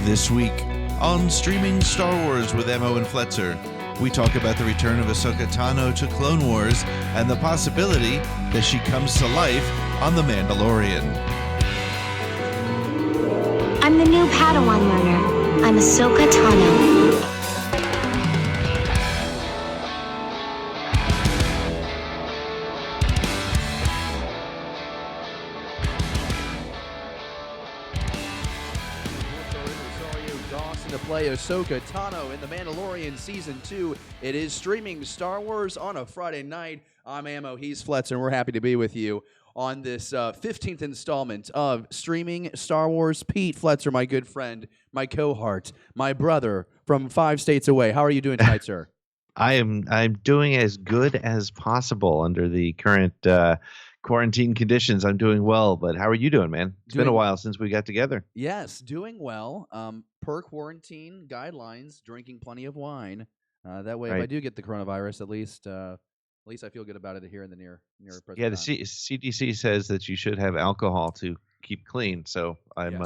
This week on Streaming Star Wars with Emo and Fletzer, we talk about the return of Ahsoka Tano to Clone Wars and the possibility that she comes to life on The Mandalorian. I'm the new Padawan learner. I'm Ahsoka Tano. Rosario, Dawson to play Ahsoka Tano in The Mandalorian Season 2. It is Streaming Star Wars on a Friday night. I'm Ammo, he's Fletzer, and we're happy to be with you on this 15th installment of Streaming Star Wars. Pete Fletzer, my good friend, my cohort, my brother from 5 states away. How are you doing tonight, sir? I'm doing as good as possible under the current quarantine conditions. I'm doing well, but how are you doing, man? It's been a while since we got together. Yes, doing well. Per quarantine guidelines, drinking plenty of wine. That way, if I do get the coronavirus, at least I feel good about it here in the near present Yeah, the time. CDC says that you should have alcohol to keep clean, so I'm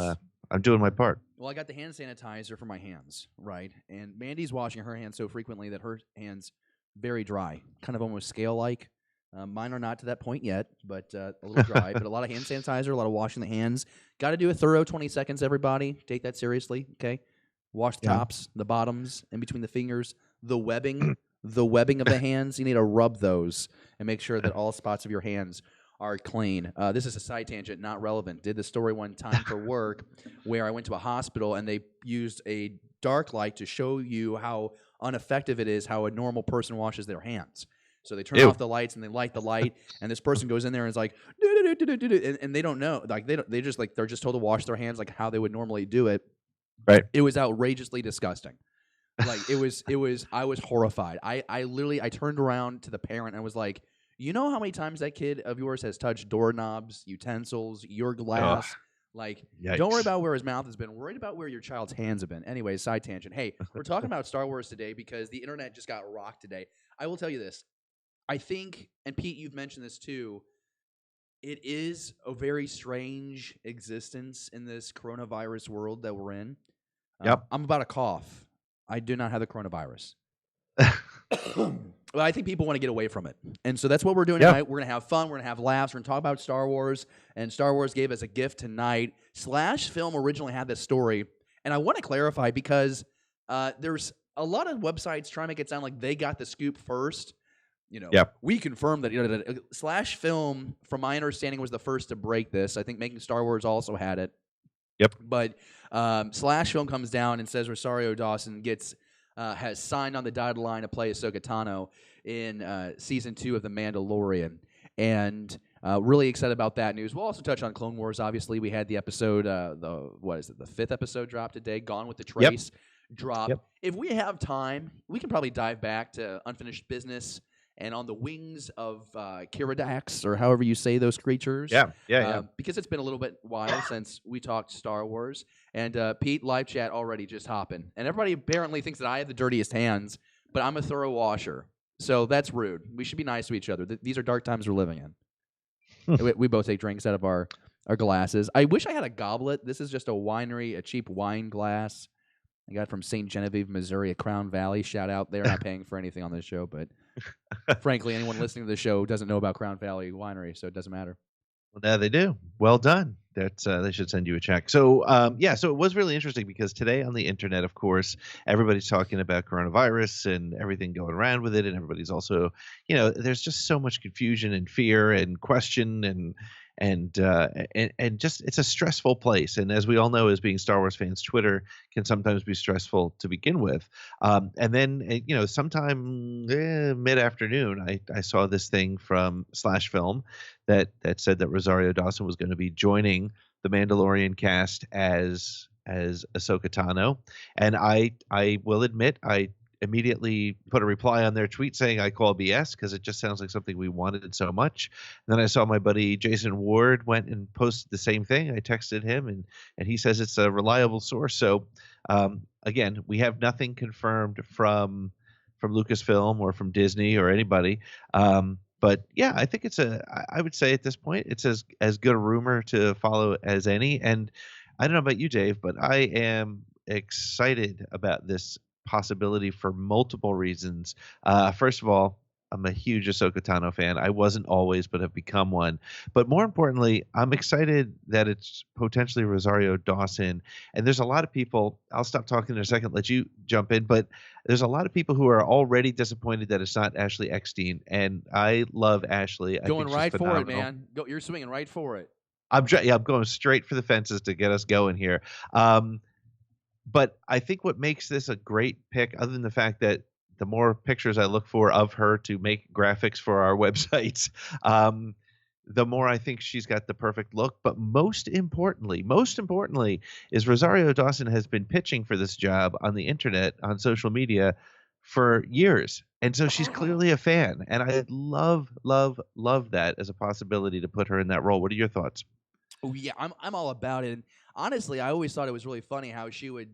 doing my part. Well, I got the hand sanitizer for my hands, right? And Mandy's washing her hands so frequently that her hands very dry, kind of almost scale-like. Mine are not to that point yet, but a little dry. But a lot of hand sanitizer, a lot of washing the hands. Got to do a thorough 20 seconds, everybody. Take that seriously, okay? Wash the tops, the bottoms, in between the fingers, the webbing of the hands. You need to rub those and make sure that all spots of your hands are clean. This is a side tangent, not relevant. Did the story one time for work where I went to a hospital and they used a dark light to show you how ineffective it is how a normal person washes their hands. So they turn off the lights and they light the light, and this person goes in there and is like, and they don't know, like they're just told to wash their hands like how they would normally do it. Right. It was outrageously disgusting. Like it was. I was horrified. I literally turned around to the parent and I was like, you know how many times that kid of yours has touched doorknobs, utensils, your glass? Like, Yikes. Don't worry about where his mouth has been. Worry about where your child's hands have been. Anyway, side tangent. Hey, we're talking about Star Wars today because the internet just got rocked today. I will tell you this. I think, and Pete, you've mentioned this too, it is a very strange existence in this coronavirus world that we're in. Yep. I'm about to cough. I do not have the coronavirus. Well, I think people want to get away from it. And so that's what we're doing tonight. We're going to have fun. We're going to have laughs. We're going to talk about Star Wars. And Star Wars gave us a gift tonight. Slash Film originally had this story. And I want to clarify because there's a lot of websites trying to make it sound like they got the scoop first. You know, we confirmed that Slash Film, from my understanding, was the first to break this. I think Making Star Wars also had it. Yep. But Slash Film comes down and says Rosario Dawson has signed on the dotted line to play Ahsoka Tano in Season 2 of The Mandalorian. And really excited about that news. We'll also touch on Clone Wars, obviously. We had the episode, the 5th episode drop today, Gone with the Trace drop. Yep. If we have time, we can probably dive back to Unfinished Business and On the Wings of Kiridax, or however you say those creatures. Because it's been a little bit while since we talked Star Wars. And Pete, live chat already just hopping. And everybody apparently thinks that I have the dirtiest hands, but I'm a thorough washer. So that's rude. We should be nice to each other. These are dark times we're living in. we both take drinks out of our glasses. I wish I had a goblet. This is just a cheap wine glass. I got it from St. Genevieve, Missouri, at Crown Valley. Shout out. They're not paying for anything on this show, but frankly, anyone listening to the show doesn't know about Crown Valley Winery, so it doesn't matter. Well, now they do. Well done. That's they should send you a check. So, so it was really interesting because today on the internet, of course, everybody's talking about coronavirus and everything going around with it, and everybody's also, there's just so much confusion and fear and question and just it's a stressful place. And as we all know, as being Star Wars fans, Twitter can sometimes be stressful to begin with. And then, sometime mid-afternoon, I saw this thing from Slash Film that said that Rosario Dawson was going to be joining the Mandalorian cast as Ahsoka Tano. And I will admit, I immediately put a reply on their tweet saying I call BS because it just sounds like something we wanted so much. And then I saw my buddy Jason Ward went and posted the same thing. I texted him and he says it's a reliable source. So again, we have nothing confirmed from Lucasfilm or from Disney or anybody. But yeah, I think I would say at this point it's as good a rumor to follow as any. And I don't know about you, Dave, but I am excited about this possibility for multiple reasons. First of all, I'm a huge Ahsoka Tano fan. I wasn't always, but have become one. But more importantly, I'm excited that it's potentially Rosario Dawson. And there's a lot of people, I'll stop talking in a second, let you jump in, but there's a lot of people who are already disappointed that it's not Ashley Eckstein. And I love Ashley. I Going think she's right for it, phenomenal. man. You're swinging right for it. I'm going straight for the fences to get us going here. But I think what makes this a great pick, other than the fact that the more pictures I look for of her to make graphics for our websites, the more I think she's got the perfect look. But most importantly, is Rosario Dawson has been pitching for this job on the internet, on social media for years. And so she's clearly a fan. And I love, love, love that as a possibility to put her in that role. What are your thoughts? Oh yeah, I'm all about it. And honestly, I always thought it was really funny how she would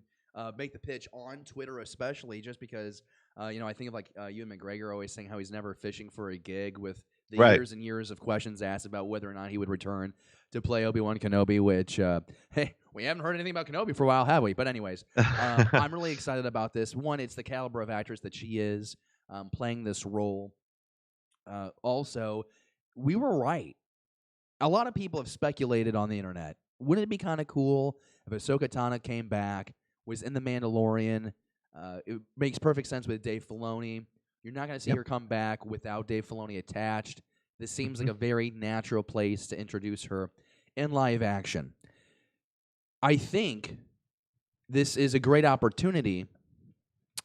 make the pitch on Twitter, especially just because I think of like Ewan McGregor always saying how he's never fishing for a gig, with the Right. years and years of questions asked about whether or not he would return to play Obi-Wan Kenobi. Which hey, we haven't heard anything about Kenobi for a while, have we? But anyways, I'm really excited about this. One, it's the caliber of actress that she is playing this role. Also, we were right. A lot of people have speculated on the internet. Wouldn't it be kind of cool if Ahsoka Tano came back, was in The Mandalorian? It makes perfect sense with Dave Filoni. You're not going to see her come back without Dave Filoni attached. This seems like a very natural place to introduce her in live action. I think this is a great opportunity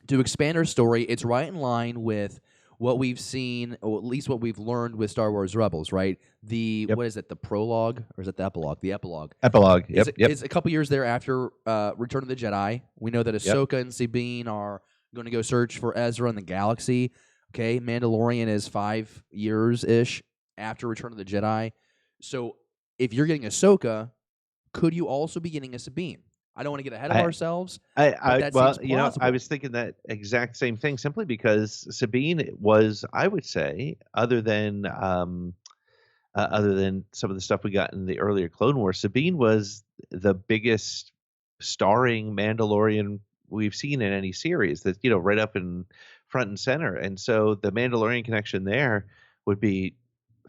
to expand her story. It's right in line with what we've seen, or at least what we've learned with Star Wars Rebels, right? What is it, the prologue, or is it the epilogue? The epilogue. Epilogue, yep. It's a couple years there after Return of the Jedi. We know that Ahsoka and Sabine are going to go search for Ezra in the galaxy. Okay, Mandalorian is 5 years-ish after Return of the Jedi. So if you're getting Ahsoka, could you also be getting a Sabine? I don't want to get ahead of ourselves. I was thinking that exact same thing, simply because Sabine was, I would say, other than some of the stuff we got in the earlier Clone Wars, Sabine was the biggest starring Mandalorian we've seen in any series. That's right up in front and center, and so the Mandalorian connection there would be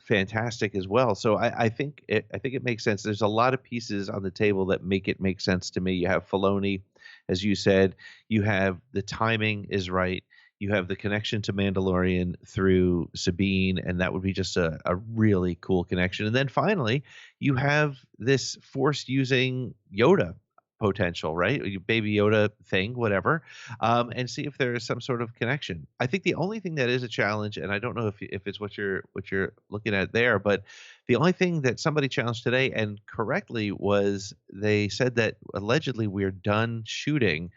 fantastic as well. So I think it makes sense. There's a lot of pieces on the table that make sense to me. You have Filoni, as you said. You have the timing is right. You have the connection to Mandalorian through Sabine, and that would be just a really cool connection. And then finally, you have this Force using Yoda potential, right? Baby Yoda thing, whatever, and see if there is some sort of connection. I think the only thing that is a challenge, and I don't know if it's what you're looking at there, but the only thing that somebody challenged today, and correctly, was they said that allegedly we're done shooting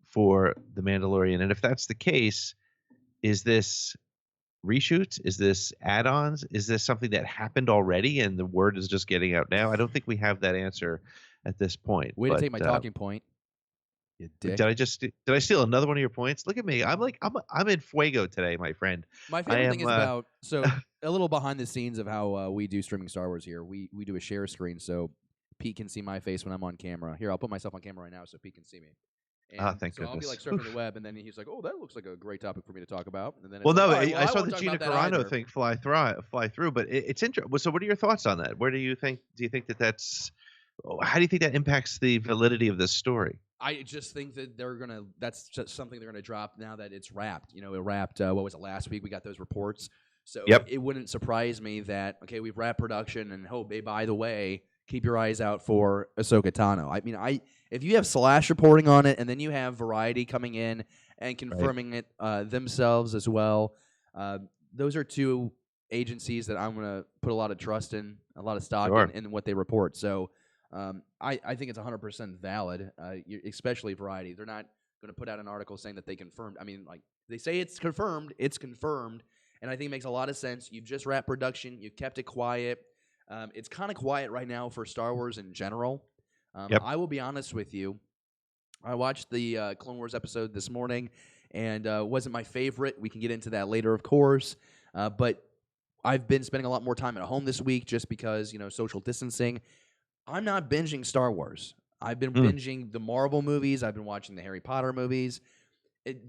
for The Mandalorian. And if that's the case, is this reshoots? Is this add-ons? Is this something that happened already and the word is just getting out now? I don't think we have that answer at this point. Way to take my talking point, you dick. Did I steal another one of your points? Look at me. I'm in fuego today, my friend. My favorite thing is about a little behind the scenes of how we do streaming Star Wars here. We do a share screen so Pete can see my face when I'm on camera. Here, I'll put myself on camera right now so Pete can see me. And thank so goodness. I'll be like surfing the web, and then he's like, "Oh, that looks like a great topic for me to talk about." And then I saw the Gina Carano thing fly through, but it's interesting. So, what are your thoughts on that? Where do you think that's? How do you think that impacts the validity of this story? I just think that that's just something they're gonna drop now that it's wrapped. It wrapped. What was it, last week? We got those reports, so it wouldn't surprise me that we've wrapped production, and hey, by the way, keep your eyes out for Ahsoka Tano. I mean, if you have Slash reporting on it, and then you have Variety coming in and confirming it themselves as well, those are two agencies that I'm going to put a lot of trust in, a lot of stock in what they report. So I think it's 100% valid, especially Variety. They're not going to put out an article saying that they confirmed. I mean, like, they say it's confirmed, and I think it makes a lot of sense. You've just wrapped production. You've kept it quiet. It's kind of quiet right now for Star Wars in general. I will be honest with you. I watched the Clone Wars episode this morning, and wasn't my favorite. We can get into that later, of course. But I've been spending a lot more time at home this week just because, social distancing. I'm not binging Star Wars. I've been binging the Marvel movies. I've been watching the Harry Potter movies.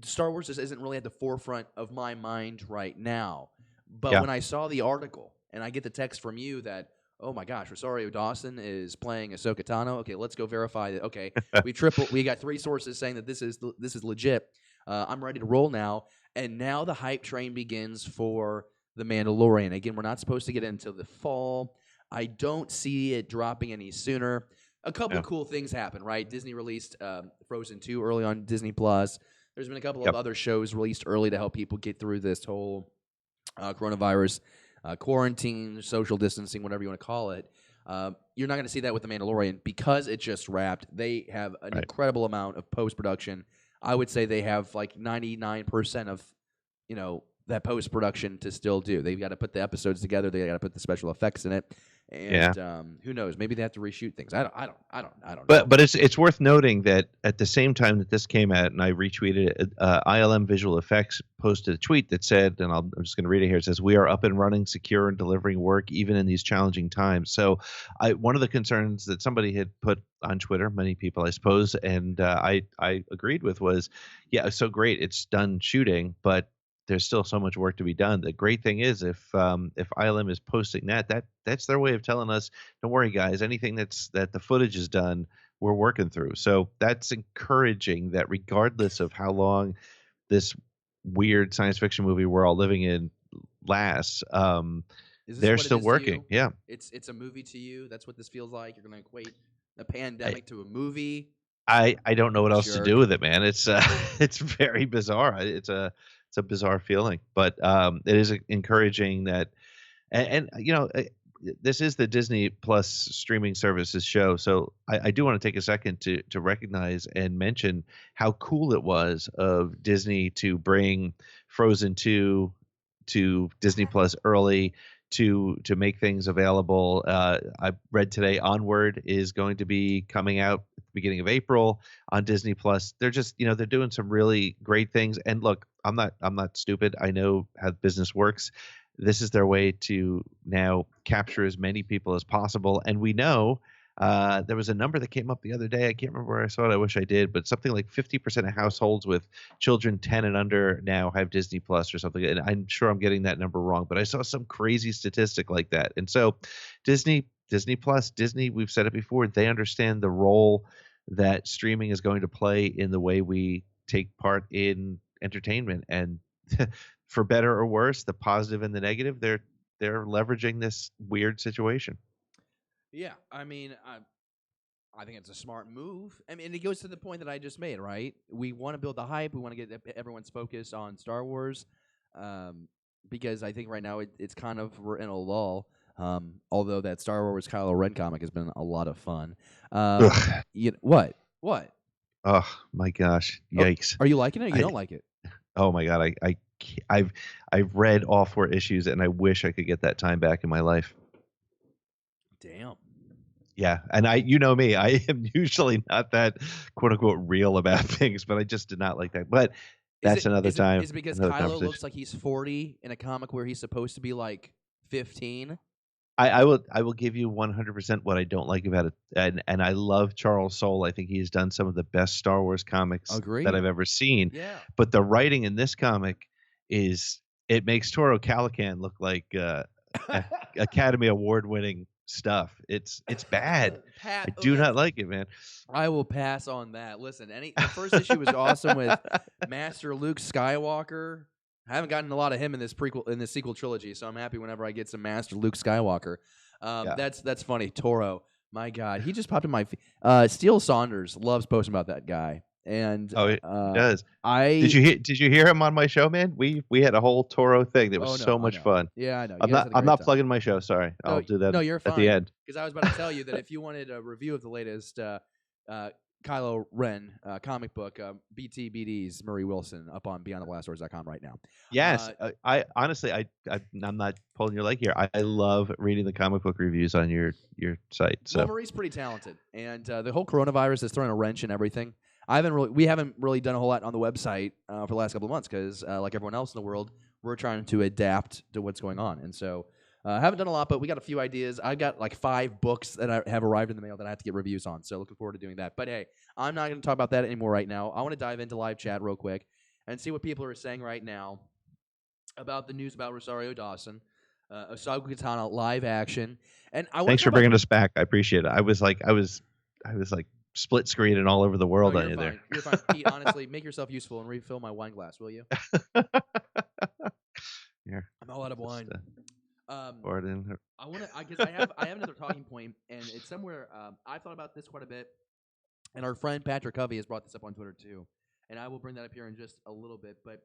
Star Wars just isn't really at the forefront of my mind right now. But Yeah. when I saw the article and I get the text from you that, oh my gosh, Rosario Dawson is playing Ahsoka Tano. Okay, let's go verify that. Okay, we got 3 sources saying that this is legit. I'm ready to roll now. And now the hype train begins for The Mandalorian. Again, we're not supposed to get into the fall. I don't see it dropping any sooner. A couple of cool things happen, right? Disney released Frozen 2 early on Disney Plus. There's been a couple of other shows released early to help people get through this whole coronavirus quarantine, social distancing, whatever you want to call it. You're not going to see that with The Mandalorian because it just wrapped. They have an incredible amount of post-production. I would say they have like 99% of, that post-production to still do. They've got to put the episodes together. They got to put the special effects in it. And who knows? Maybe they have to reshoot things. I don't know. But it's worth noting that at the same time that this came out, and I retweeted it, ILM Visual Effects posted a tweet that said, and I'm just going to read it here. It says, "We are up and running, secure, and delivering work even in these challenging times." So, one of the concerns that somebody had put on Twitter, many people, I suppose, and I agreed with was, so great, it's done shooting, but there's still so much work to be done. The great thing is if ILM is posting that's their way of telling us, don't worry guys, anything that the footage is done, we're working through. So that's encouraging that regardless of how long this weird science fiction movie we're all living in lasts, they're still working. Yeah. It's a movie to you. That's what this feels like. You're going to equate a pandemic to a movie. I don't know what else to do with it, man. It's it's very bizarre. It's a bizarre feeling, but it is encouraging that, and this is the Disney Plus streaming services show. So I do want to take a second to recognize and mention how cool it was of Disney to bring Frozen 2 to Disney Plus early, to make things available. I read today Onward is going to be coming out at the beginning of April on Disney Plus. They're just, they're doing some really great things. And look, I'm not stupid. I know how business works. This is their way to now capture as many people as possible. And we know there was a number that came up the other day. I can't remember where I saw it. I wish I did, but something like 50% of households with children 10 and under now have Disney Plus or something. And I'm sure I'm getting that number wrong, but I saw some crazy statistic like that. And so Disney Plus, we've said it before, they understand the role that streaming is going to play in the way we take part in entertainment. And for better or worse, the positive and the negative, they're leveraging this weird situation. Yeah, I mean, I think it's a smart move. I mean, it goes to the point that I just made, right? We want to build the hype. We want to get everyone's focus on Star Wars, because I think right now it's kind of, we're in a lull. Although that Star Wars Kylo Ren comic has been a lot of fun. What? Oh my gosh! Yikes! Are you liking it? Or you don't like it? Oh my god! I've read all 4 issues, and I wish I could get that time back in my life. Damn. Yeah, and you know me, I am usually not that quote unquote real about things, but I just did not like that. But that's another time. Is it because Kylo looks like he's 40 in a comic where he's supposed to be like 15? I will give you 100% what I don't like about it, and I love Charles Soule. I think he's done some of the best Star Wars comics that I've ever seen. Yeah. But the writing in this comic it makes Toro Calican look like Academy Award winning stuff. It's bad. I do not like it, man. I will pass on that. Listen, the first issue was awesome with Master Luke Skywalker. I haven't gotten a lot of him in this sequel trilogy, so I'm happy whenever I get some Master Luke Skywalker. That's funny. Toro, my God, he just popped in my feed. Steele Saunders loves posting about that guy, and he does. Did you hear him on my show, man? We had a whole Toro thing that was so much fun. Yeah, I know. I'm not plugging my show. Sorry, I'll do that. No, you're fine. At the end, because I was about to tell you that if you wanted a review of the latest Kylo Ren comic book, BTBD's Murray Wilson up on BeyondTheBlastDoors.com right now. Yes, I honestly, I'm not pulling your leg here. I love reading the comic book reviews on your site. So Murray's pretty talented, and the whole coronavirus has thrown a wrench in everything. We haven't really done a whole lot on the website for the last couple of months because, like everyone else in the world, we're trying to adapt to what's going on, and so Haven't done a lot, but we got a few ideas. I got like 5 books that have arrived in the mail that I have to get reviews on. So looking forward to doing that. But hey, I'm not going to talk about that anymore right now. I want to dive into live chat real quick and see what people are saying right now about the news about Rosario Dawson, Ahsoka Tano live action. And I Thanks for bringing us back. I appreciate it. I was like split screening all over the world on you fine. there. You're fine. Pete, honestly, make yourself useful and refill my wine glass, will you? Here, I'm all out of wine. Pour it in. I want to, because I have another talking point, and it's somewhere. I've thought about this quite a bit, and our friend Patrick Covey has brought this up on Twitter too, and I will bring that up here in just a little bit. But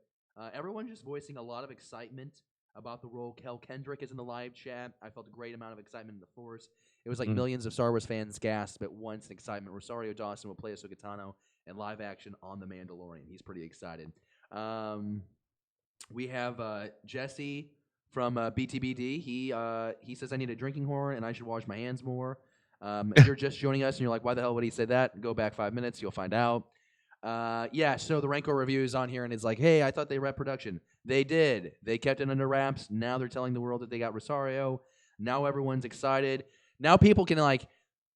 everyone just voicing a lot of excitement about the role. Kel Kendrick is in the live chat. I felt a great amount of excitement in the Force. It was like millions of Star Wars fans gasped at once in excitement. Rosario Dawson will play Ahsoka Tano in live action on The Mandalorian. He's pretty excited. We have Jesse from BTBD. He says I need a drinking horn and I should wash my hands more. If you're just joining us and you're like, why the hell would he say that? Go back 5 minutes. You'll find out. So the Rancor review is on here and it's like, hey, I thought they rep production. They did. They kept it under wraps. Now they're telling the world that they got Rosario. Now everyone's excited. Now people can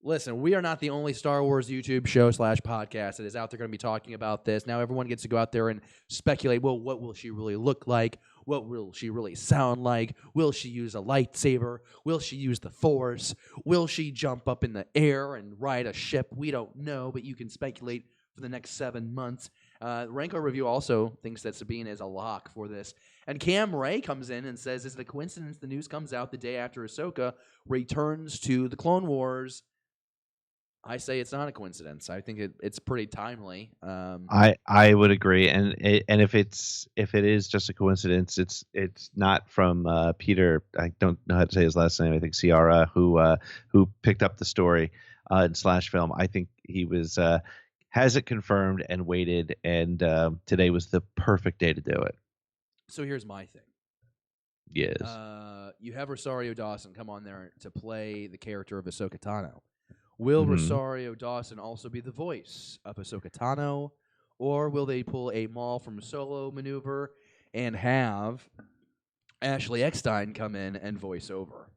listen, we are not the only Star Wars YouTube show / podcast that is out there going to be talking about this. Now everyone gets to go out there and speculate, well, what will she really look like? What will she really sound like? Will she use a lightsaber? Will she use the Force? Will she jump up in the air and ride a ship? We don't know, but you can speculate for the next 7 months. Rancor Review also thinks that Sabine is a lock for this. And Cam Ray comes in and says, is it a coincidence the news comes out the day after Ahsoka returns to the Clone Wars? I say it's not a coincidence. I think it's pretty timely. I would agree, and if it is just a coincidence, it's not from Peter. I don't know how to say his last name. I think Ciara, who picked up the story in Slash Film. I think he has it confirmed and waited, and today was the perfect day to do it. So here's my thing. Yes. You have Rosario Dawson come on there to play the character of Ahsoka Tano. Will Rosario Dawson also be the voice of Ahsoka Tano, or will they pull a Maul from Solo maneuver and have Ashley Eckstein come in and voice over?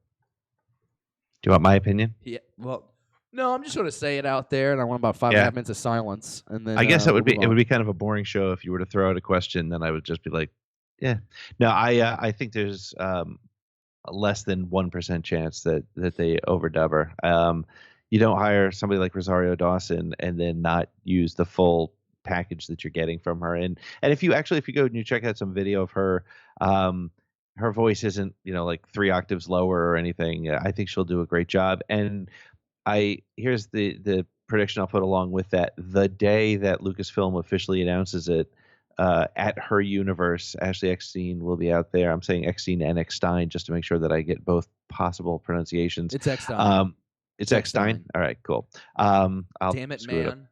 Do you want my opinion? Yeah. Well, no, I'm just going to say it out there, and I want about 5.5 minutes of silence, and then I guess it would be kind of a boring show if you were to throw out a question. Then I would just be like, yeah. No, I think there's less than 1% chance that they overdub her. You don't hire somebody like Rosario Dawson and then not use the full package that you're getting from her. And if you go and you check out some video of her, her voice isn't, like 3 octaves lower or anything. I think she'll do a great job. And here's the prediction I'll put along with that. The day that Lucasfilm officially announces it, at her universe, Ashley Eckstein will be out there. I'm saying Eckstein and Eckstein just to make sure that I get both possible pronunciations. It's Eckstein. It's Eckstein. All right, cool. Damn it, man.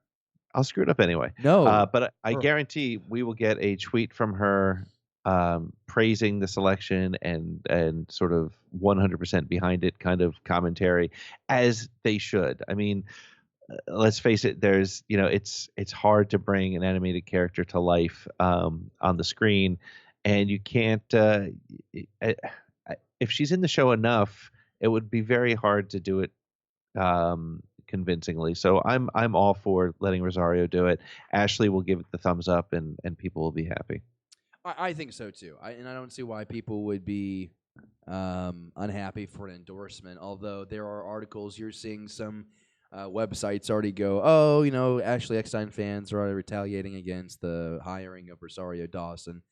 I'll screw it up anyway. No. But I guarantee we will get a tweet from her praising the selection and sort of 100% behind it kind of commentary, as they should. I mean, let's face it, there's, it's hard to bring an animated character to life on the screen, and you can't, if she's in the show enough, it would be very hard to do it convincingly. So I'm all for letting Rosario do it. Ashley will give it the thumbs up, and people will be happy. I think so too. I don't see why people would be unhappy for an endorsement. Although there are articles, you're seeing some websites already go, Ashley Eckstein fans are already retaliating against the hiring of Rosario Dawson.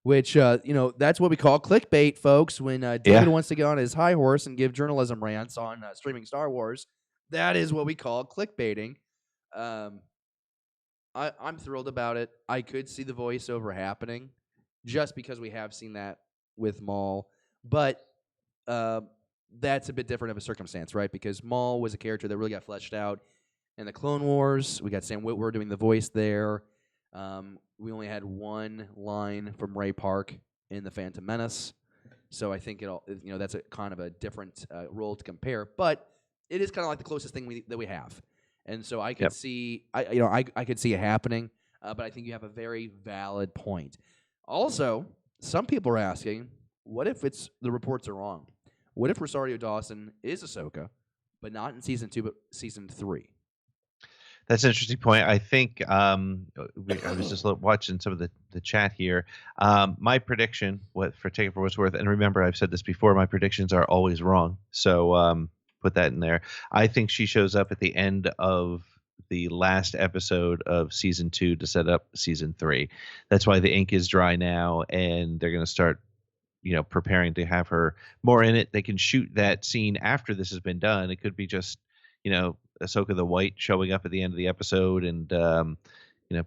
Which, that's what we call clickbait, folks. When David wants to get on his high horse and give journalism rants on streaming Star Wars, that is what we call clickbaiting. I'm thrilled about it. I could see the voiceover happening just because we have seen that with Maul. But that's a bit different of a circumstance, right? Because Maul was a character that really got fleshed out in the Clone Wars. We got Sam Witwer doing the voice there. We only had one line from Ray Park in The Phantom Menace, so I think that's a kind of a different role to compare. But it is kind of like the closest thing that we have, and so I could see, I could see it happening. But I think you have a very valid point. Also, some people are asking, what if the reports are wrong? What if Rosario Dawson is Ahsoka, but not in season 2, but season 3? That's an interesting point. I think I was just watching some of the chat here. My prediction, for take it for what's worth, and remember I've said this before, my predictions are always wrong. So put that in there. I think she shows up at the end of the last episode of season 2 to set up season 3. That's why the ink is dry now, and they're going to start, preparing to have her more in it. They can shoot that scene after this has been done. It could be just, Ahsoka the White showing up at the end of the episode and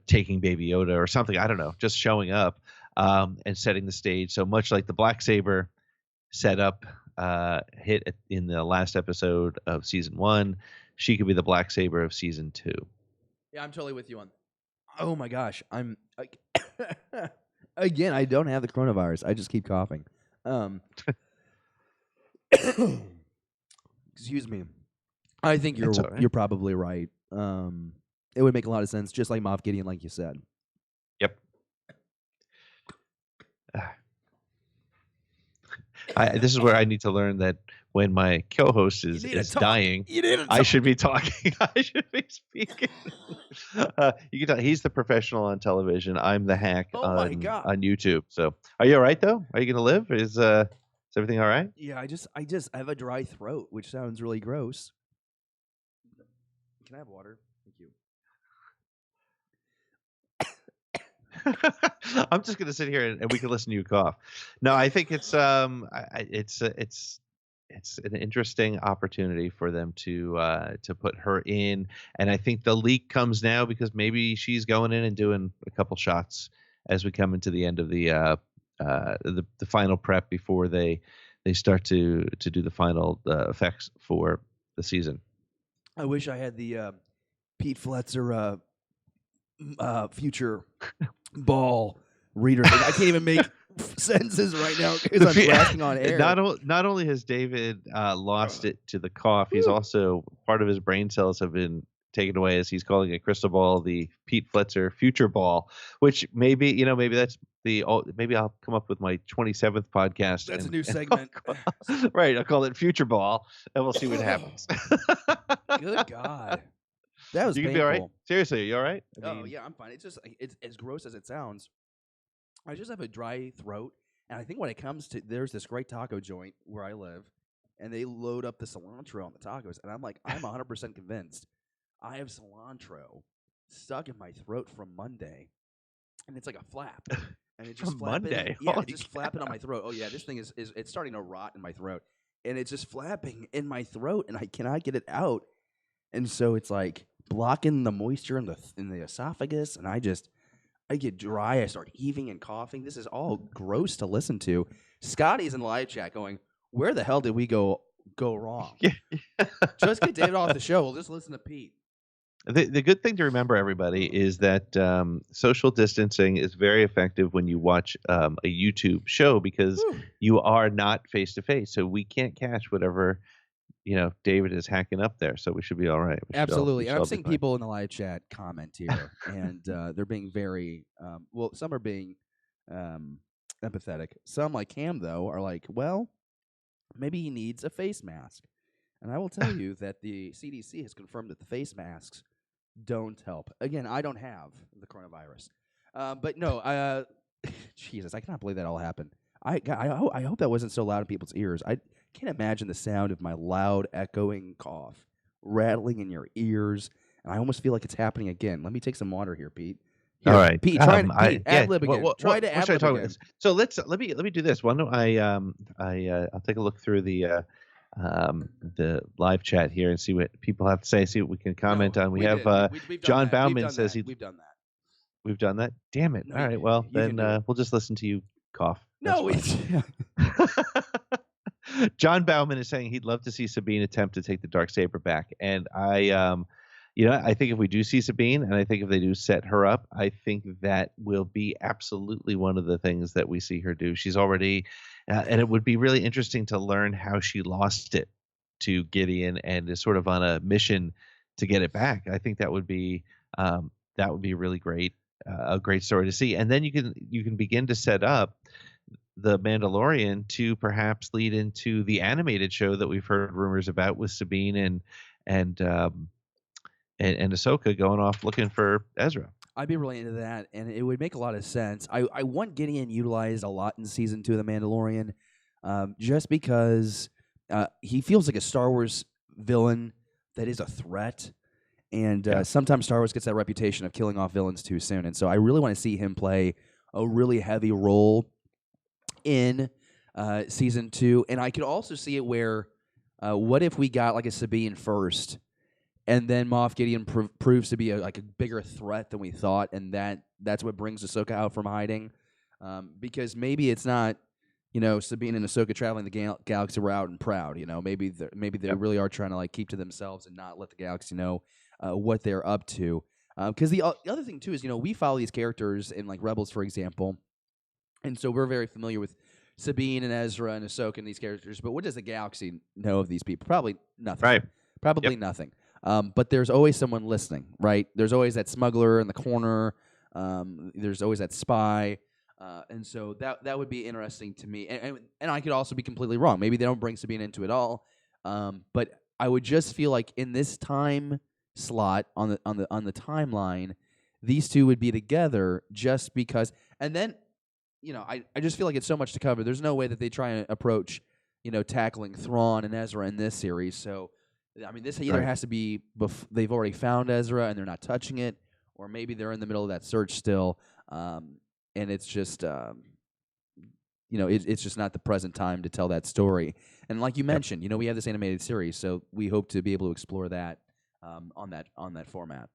taking Baby Yoda or something. I don't know, just showing up and setting the stage. So much like the Blacksaber set up hit in the last episode of season 1, she could be the Blacksaber of season 2. Yeah, I'm totally with you on. Oh my gosh, I'm again. I don't have the coronavirus. I just keep coughing. Excuse me. I think you're right. you're probably right. It would make a lot of sense, just like Moff Gideon, like you said. Yep. This is where I need to learn that when my co-host is dying, I should be talking. I should be speaking. You can tell he's the professional on television. I'm the hack on YouTube. So, are you all right though? Are you going to live? Is everything all right? Yeah, I have a dry throat, which sounds really gross. Can I have water? Thank you. I'm just gonna sit here and we can listen to you cough. No, I think it's an interesting opportunity for them to put her in, and I think the leak comes now because maybe she's going in and doing a couple shots as we come into the end of the final prep before they start to do the final effects for the season. I wish I had the Pete Fletcher future ball reader thing. I can't even make sentences right now because I'm blasting on air. Not only has David lost it to the cough, he's also part of his brain cells have been taken away, as he's calling it crystal ball, the Pete Fletcher future ball, which maybe that's maybe I'll come up with my 27th podcast. That's a new segment. Right. I'll call it future ball and we'll see what happens. Good God. That was you can painful. be all right. Seriously, are you all right? Yeah, I'm fine. It's as gross as it sounds. I just have a dry throat, and I think when it comes to, there's this great taco joint where I live, and they load up the cilantro on the tacos, and I'm 100% convinced I have cilantro stuck in my throat from Monday, and it's like a flap, and it just Monday. Yeah, it's just flapping on my throat. Oh yeah, this thing is it's starting to rot in my throat, and it's just flapping in my throat, and I cannot get it out, and so it's like blocking the moisture in the esophagus, and I get dry. I start heaving and coughing. This is all gross to listen to. Scotty's in the live chat going, "Where the hell did we go wrong?" Just get David off the show. We'll just listen to Pete. The good thing to remember, everybody, is that social distancing is very effective when you watch a YouTube show because you are not face to face, so we can't catch whatever David is hacking up there, so we should be all right. Absolutely. And I'm seeing people in the live chat comment here, and they're being very, some are being empathetic. Some, like Cam, though, are like, well, maybe he needs a face mask. And I will tell you that the CDC has confirmed that the face masks don't help. Again, I don't have the coronavirus. But no, Jesus, I cannot believe that all happened. I hope that wasn't so loud in people's ears. I can't imagine the sound of my loud, echoing cough rattling in your ears, and I almost feel like it's happening again. Let me take some water here, Pete. Here, all right, Pete. Ad-lib again. Try to ad-lib again. So let me do this. Why don't I'll take a look through the live chat here and see what people have to say. See what we can comment on. We have John Bauman says we've done that. We've done that. Damn it! All right. Well, then we'll just listen to you cough. No, John Bauman is saying he'd love to see Sabine attempt to take the Darksaber back, and I think if we do see Sabine, and I think if they do set her up, I think that will be absolutely one of the things that we see her do. She's already, and it would be really interesting to learn how she lost it to Gideon and is sort of on a mission to get it back. I think that would be really great, a great story to see, and then you can begin to set up the Mandalorian to perhaps lead into the animated show that we've heard rumors about with Sabine and and Ahsoka going off looking for Ezra. I'd be really into that, and it would make a lot of sense. I want Gideon utilized a lot in season 2 of The Mandalorian, just because he feels like a Star Wars villain that is a threat, and sometimes Star Wars gets that reputation of killing off villains too soon, and so I really want to see him play a really heavy role in season 2, and I could also see it where, what if we got like a Sabine first, and then Moff Gideon proves to be a bigger threat than we thought, and that's what brings Ahsoka out from hiding. Because maybe it's not, Sabine and Ahsoka traveling the galaxy were out and proud. Maybe they really are trying to like keep to themselves and not let the galaxy know what they're up to. Because the other thing too is we follow these characters in like Rebels, for example, and so we're very familiar with Sabine and Ezra and Ahsoka and these characters. But what does the galaxy know of these people? Probably nothing. Right. Probably nothing. But there's always someone listening, right? There's always that smuggler in the corner. There's always that spy. And so that would be interesting to me. And I could also be completely wrong. Maybe they don't bring Sabine into it all. But I would just feel like in this time slot on the timeline, these two would be together just because. And then, I just feel like it's so much to cover. There's no way that they try and approach, tackling Thrawn and Ezra in this series. So. I mean, this either has to be they've already found Ezra and they're not touching it, or maybe they're in the middle of that search still, and it's just, it's just not the present time to tell that story. And like you mentioned, we have this animated series, so we hope to be able to explore that on that format.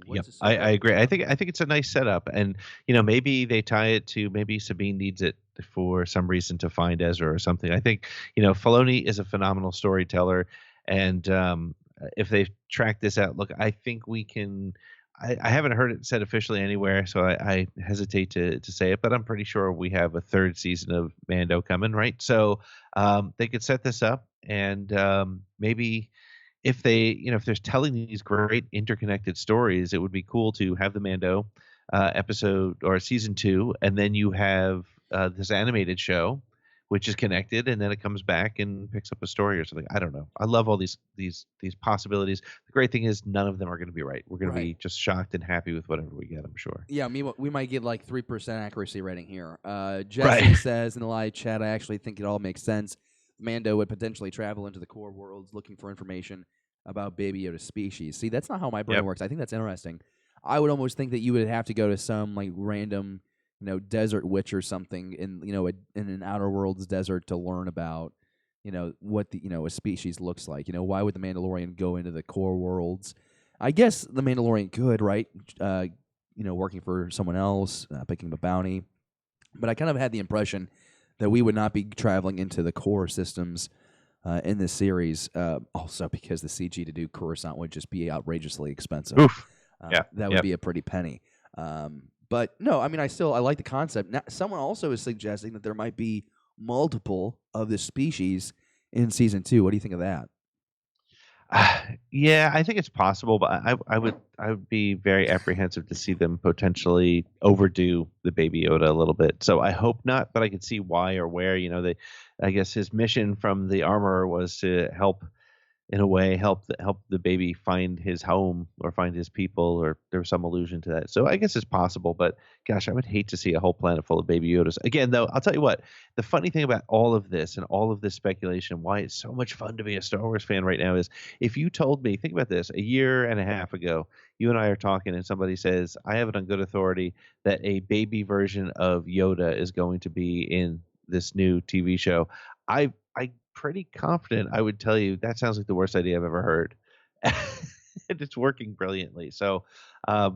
Yep, I agree. I think it's a nice setup, and maybe they tie it to maybe Sabine needs it for some reason to find Ezra or something. I think Filoni is a phenomenal storyteller, and if they track this out, look, I think we can. I haven't heard it said officially anywhere, so I hesitate to say it, but I'm pretty sure we have a third season of Mando coming, right? So they could set this up, and maybe. If they, if they're telling these great interconnected stories, it would be cool to have the Mando episode or season 2, and then you have this animated show, which is connected, and then it comes back and picks up a story or something. I don't know. I love all these possibilities. The great thing is none of them are going to be right. We're going to be just shocked and happy with whatever we get, I'm sure. Yeah, we might get like 3% accuracy rating here. Jesse says in the live chat, I actually think it all makes sense. Mando would potentially travel into the core worlds looking for information about Baby Yoda species. See, that's not how my brain works. I think that's interesting. I would almost think that you would have to go to some like random, desert witch or something in an outer worlds desert to learn about, what the a species looks like. Why would the Mandalorian go into the core worlds? I guess the Mandalorian could, right? Working for someone else, picking up a bounty. But I kind of had the impression that we would not be traveling into the core systems in this series, also because the CG to do Coruscant would just be outrageously expensive. Oof. That would be a pretty penny. But no, I mean, I like the concept. Now, someone also is suggesting that there might be multiple of this species in season 2. What do you think of that? Yeah, I think it's possible, but I would be very apprehensive to see them potentially overdo the Baby Yoda a little bit. So I hope not, but I could see why or where. I guess his mission from the armorer was to help the baby find his home or find his people, or there was some allusion to that. So I guess it's possible, but gosh, I would hate to see a whole planet full of Baby Yodas. Again, though, I'll tell you what, the funny thing about all of this and all of this speculation, why it's so much fun to be a Star Wars fan right now, is if you told me, think about this, a year and a half ago, you and I are talking and somebody says, I have it on good authority that a baby version of Yoda is going to be in this new TV show. I'm pretty confident I would tell you that sounds like the worst idea I've ever heard. And it's working brilliantly. So I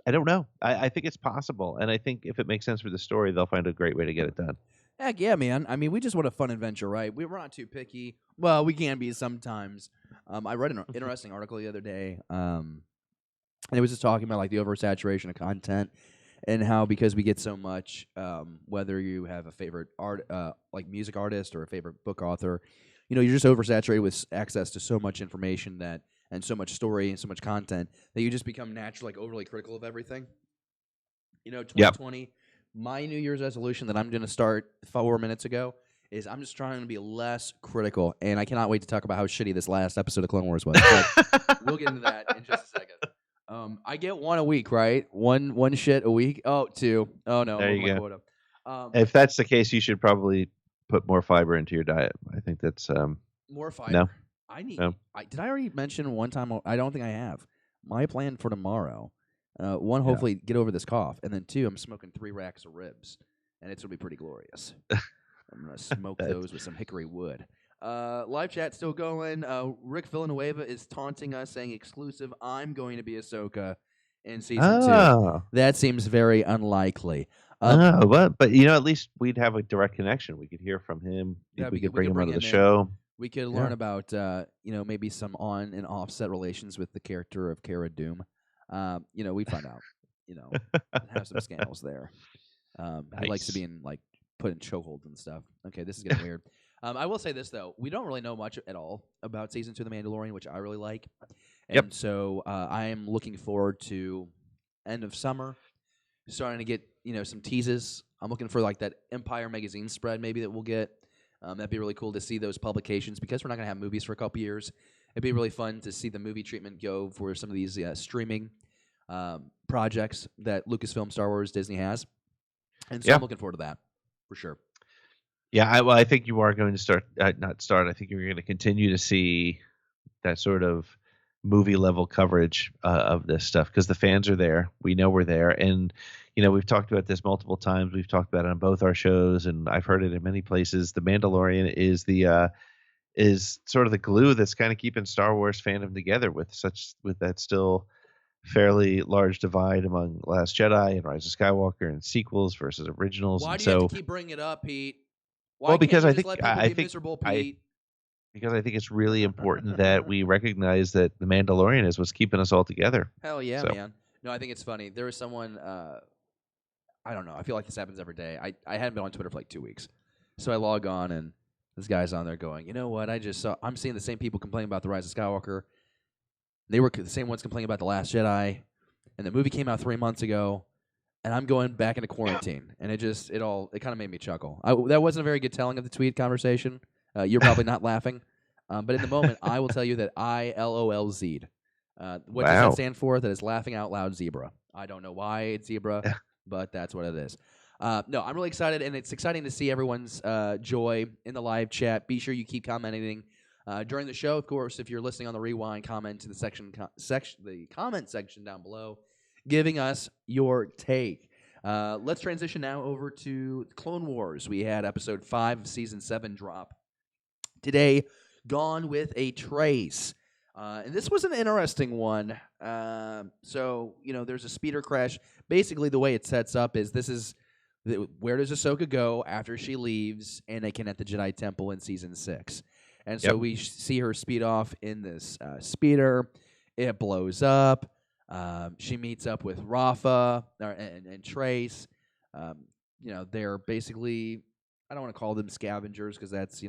don't know. I think it's possible. And I think if it makes sense for the story, they'll find a great way to get it done. Heck yeah, man. I mean, we just want a fun adventure, right? We're not too picky. Well, we can be sometimes. I read an interesting article the other day. And it was just talking about like the oversaturation of content. And how, because we get so much, whether you have a favorite like music artist or a favorite book author, you're just oversaturated with access to so much information and so much story and so much content that you just become naturally like overly critical of everything. 2020 my New Year's resolution that I'm going to start 4 minutes ago is I'm just trying to be less critical, and I cannot wait to talk about how shitty this last episode of Clone Wars was. But we'll get into that in just a second. I get one a week, right? One shit a week. Oh, two. Oh no, There I'm you over my go. quota. If that's the case, you should probably put more fiber into your diet. I think that's More fiber. no. I need. No. Did I already mention one time? I don't think I have. My plan for tomorrow. One, Yeah. hopefully get over this cough, and then two, I'm smoking 3 racks of ribs, and it's gonna be pretty glorious. I'm gonna smoke those with some hickory wood. Live chat still going. Rick Villanueva is taunting us, saying exclusive. I'm going to be Ahsoka in season 2. Oh. That seems very unlikely. But at least we'd have a direct connection. We could hear from him. Yeah, We could bring him onto the show. We could learn about maybe some on and offset relations with the character of Cara Dune. We find out. Have some scandals there. He likes to be in put in chokeholds and stuff. Okay, this is getting weird. I will say this though, we don't really know much at all about season 2 of The Mandalorian, which I really like. And so I am looking forward to end of summer, starting to get some teases. I'm looking for that Empire magazine spread maybe that we'll get. That'd be really cool to see those publications because we're not going to have movies for a couple years. It'd be really fun to see the movie treatment go for some of these streaming projects that Lucasfilm, Star Wars, Disney has. And so I'm looking forward to that for sure. Yeah, I think you are going to start. I think you're going to continue to see that sort of movie level coverage of this stuff because the fans are there. We know we're there, and we've talked about this multiple times. We've talked about it on both our shows, and I've heard it in many places. The Mandalorian is sort of the glue that's kind of keeping Star Wars fandom together with that still fairly large divide among Last Jedi and Rise of Skywalker and sequels versus originals. Why and do you have to keep bringing it up, Pete? Why because can't I you think just let people be miserable, Pete? Because I think it's really important that we recognize that the Mandalorian is what's keeping us all together. Hell yeah, man. No, I think it's funny. There was someone, I don't know. I feel like this happens every day. I hadn't been on Twitter for 2 weeks. So I log on, and this guy's on there going, you know what? I'm seeing the same people complaining about The Rise of Skywalker. They were the same ones complaining about The Last Jedi. And the movie came out 3 months ago. And I'm going back into quarantine, and it kind of made me chuckle. That wasn't a very good telling of the tweet conversation. You're probably not laughing, but in the moment, I will tell you that I LOLZ'd. What does that stand for? That is laughing out loud zebra. I don't know why it's zebra, but that's what it is. No, I'm really excited, and it's exciting to see everyone's joy in the live chat. Be sure you keep commenting during the show. Of course, if you're listening on the rewind, comment to the comment section down below, giving us your take. Let's transition now over to Clone Wars. We had episode 5 of season 7 drop today, Gone with a Trace. And this was an interesting one. So, there's a speeder crash. Basically, the way it sets up is where does Ahsoka go after she leaves Anakin at the Jedi Temple in season 6? And so we see her speed off in this speeder. It blows up. She meets up with Rafa and Trace. They're basically, I don't want to call them scavengers because that's,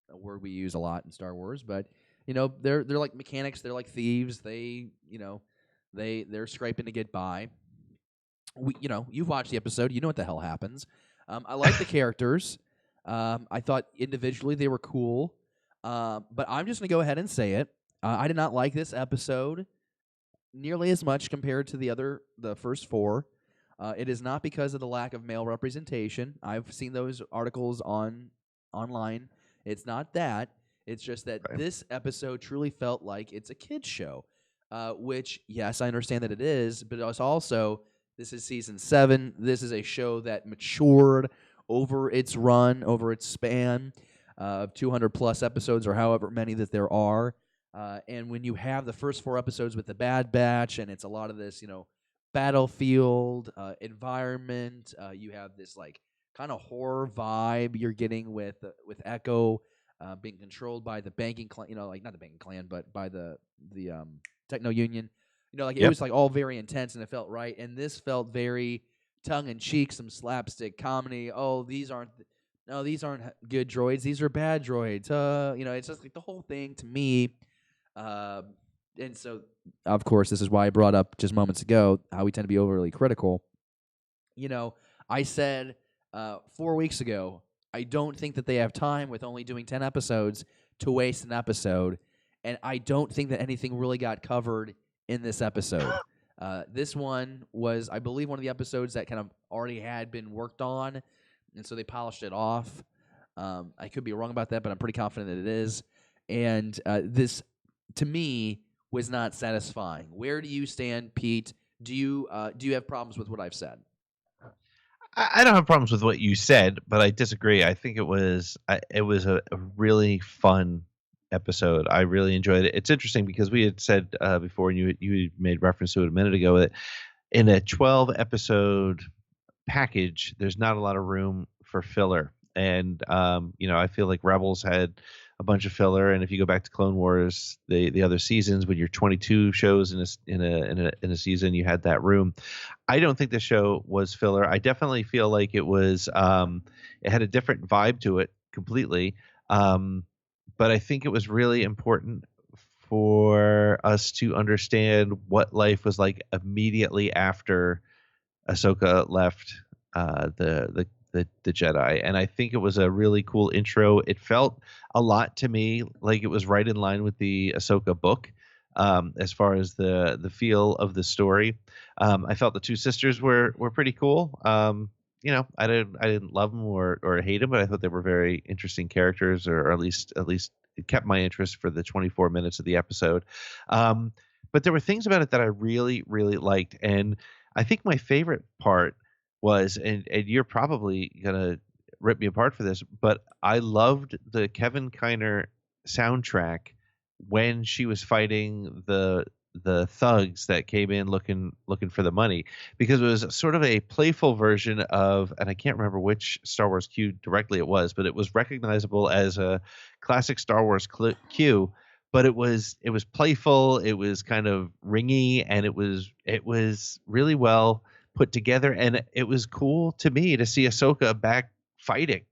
a word we use a lot in Star Wars, but they're like mechanics, they're like thieves. They're scraping to get by. You've watched the episode, you know what the hell happens. I like the characters. I thought individually they were cool. But I'm just going to go ahead and say it. I did not like this episode nearly as much compared to the first 4. It is not because of the lack of male representation. I've seen those articles online. It's not that. It's just that this episode truly felt like it's a kid's show, which, yes, I understand that it is, but it's also, this is season 7. This is a show that matured over its run, over its span of 200-plus episodes or however many that there are. And when you have the first 4 episodes with the Bad Batch, and it's a lot of this, battlefield environment, you have this kind of horror vibe you're getting with Echo being controlled by the banking clan, not the banking clan, but by the Techno Union. It was all very intense, and it felt right. And this felt very tongue in cheek, some slapstick comedy. Oh, these aren't good droids. These are bad droids. It's just the whole thing to me. And so, of course, this is why I brought up just moments ago how we tend to be overly critical. I said 4 weeks ago, I don't think that they have time with only doing 10 episodes to waste an episode, and I don't think that anything really got covered in this episode. This one was, I believe, one of the episodes that kind of already had been worked on, and so they polished it off. I could be wrong about that, but I'm pretty confident that it is. And this, to me, was not satisfying. Where do you stand, Pete? Do you have problems with what I've said? I don't have problems with what you said, but I disagree. I think it was a really fun episode. I really enjoyed it. It's interesting because we had said before, and you made reference to it a minute ago, that in a 12 episode package, there's not a lot of room for filler. And I feel like Rebels had a bunch of filler, and if you go back to Clone Wars, the other seasons, when you're 22 shows in a season, you had that room. I don't think the show was filler. I definitely feel like it was it had a different vibe to it completely. But I think it was really important for us to understand what life was like immediately after Ahsoka left the Jedi, and I think it was a really cool intro. It felt a lot to me like it was right in line with the Ahsoka book, as far as the feel of the story. I felt the two sisters were pretty cool. I didn't love them or hate them, but I thought they were very interesting characters, or at least it kept my interest for the 24 minutes of the episode. But there were things about it that I really, really liked, and I think my favorite part was, and you're probably gonna rip me apart for this, but I loved the Kevin Kiner soundtrack when she was fighting the thugs that came in looking for the money, because it was sort of a playful version of, and I can't remember which Star Wars cue directly it was, but it was recognizable as a classic Star Wars cue. But it was playful, it was kind of ringy, and it was really well put together, and it was cool to me to see Ahsoka back fighting.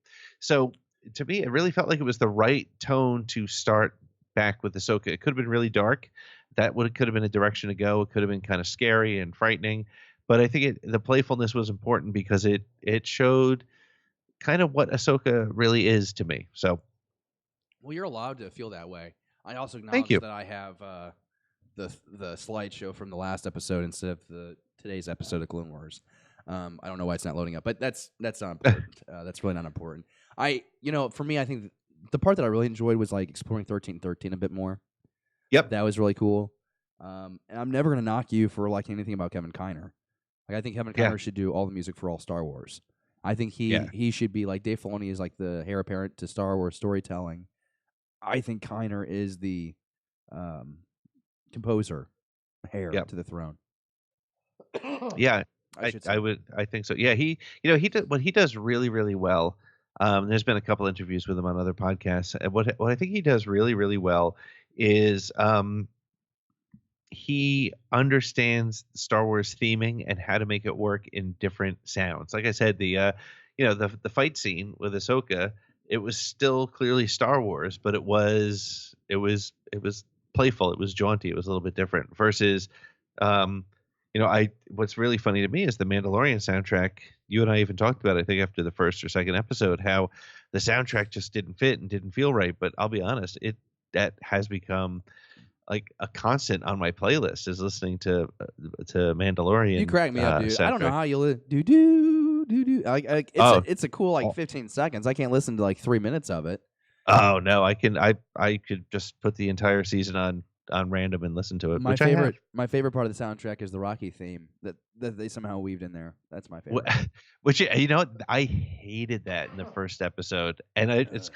So to me, it really felt like it was the right tone to start back with Ahsoka. It could have been really dark. That could have been a direction to go. It could have been kind of scary and frightening. But I think the playfulness was important because it showed kind of what Ahsoka really is to me. So, well, you're allowed to feel that way. I also Thank acknowledge you. that I have the slideshow from the last episode instead of today's episode of Clone Wars. I don't know why it's not loading up, but that's not important. That's really not important. For me, I think the part that I really enjoyed was like exploring 1313 a bit more. Yep. That was really cool. And I'm never going to knock you for liking anything about Kevin Kiner. Like, I think Kevin Kiner should do all the music for all Star Wars. I think he should be like Dave Filoni is like the heir apparent to Star Wars storytelling. I think Kiner is the composer heir to the throne. Yeah, I think so. Yeah, he does what he does really, really well. There's been a couple interviews with him on other podcasts, and what I think he does really, really well is he understands Star Wars theming and how to make it work in different sounds. Like I said, the fight scene with Ahsoka, it was still clearly Star Wars, but it was playful, it was jaunty, it was a little bit different versus what's really funny to me is the Mandalorian soundtrack. You and I even talked about it, I think, after the first or second episode, how the soundtrack just didn't fit and didn't feel right. But I'll be honest, that has become like a constant on my playlist, is listening to Mandalorian. You crack me up, dude. Soundtrack. I don't know how you do. It's a cool like 15 seconds. I can't listen to like 3 minutes of it. Oh no, I could just put the entire season on random and listen to it. My favorite part of the soundtrack is the Rocky theme that they somehow weaved in there. That's my favorite. Which I hated that in the first episode, and it's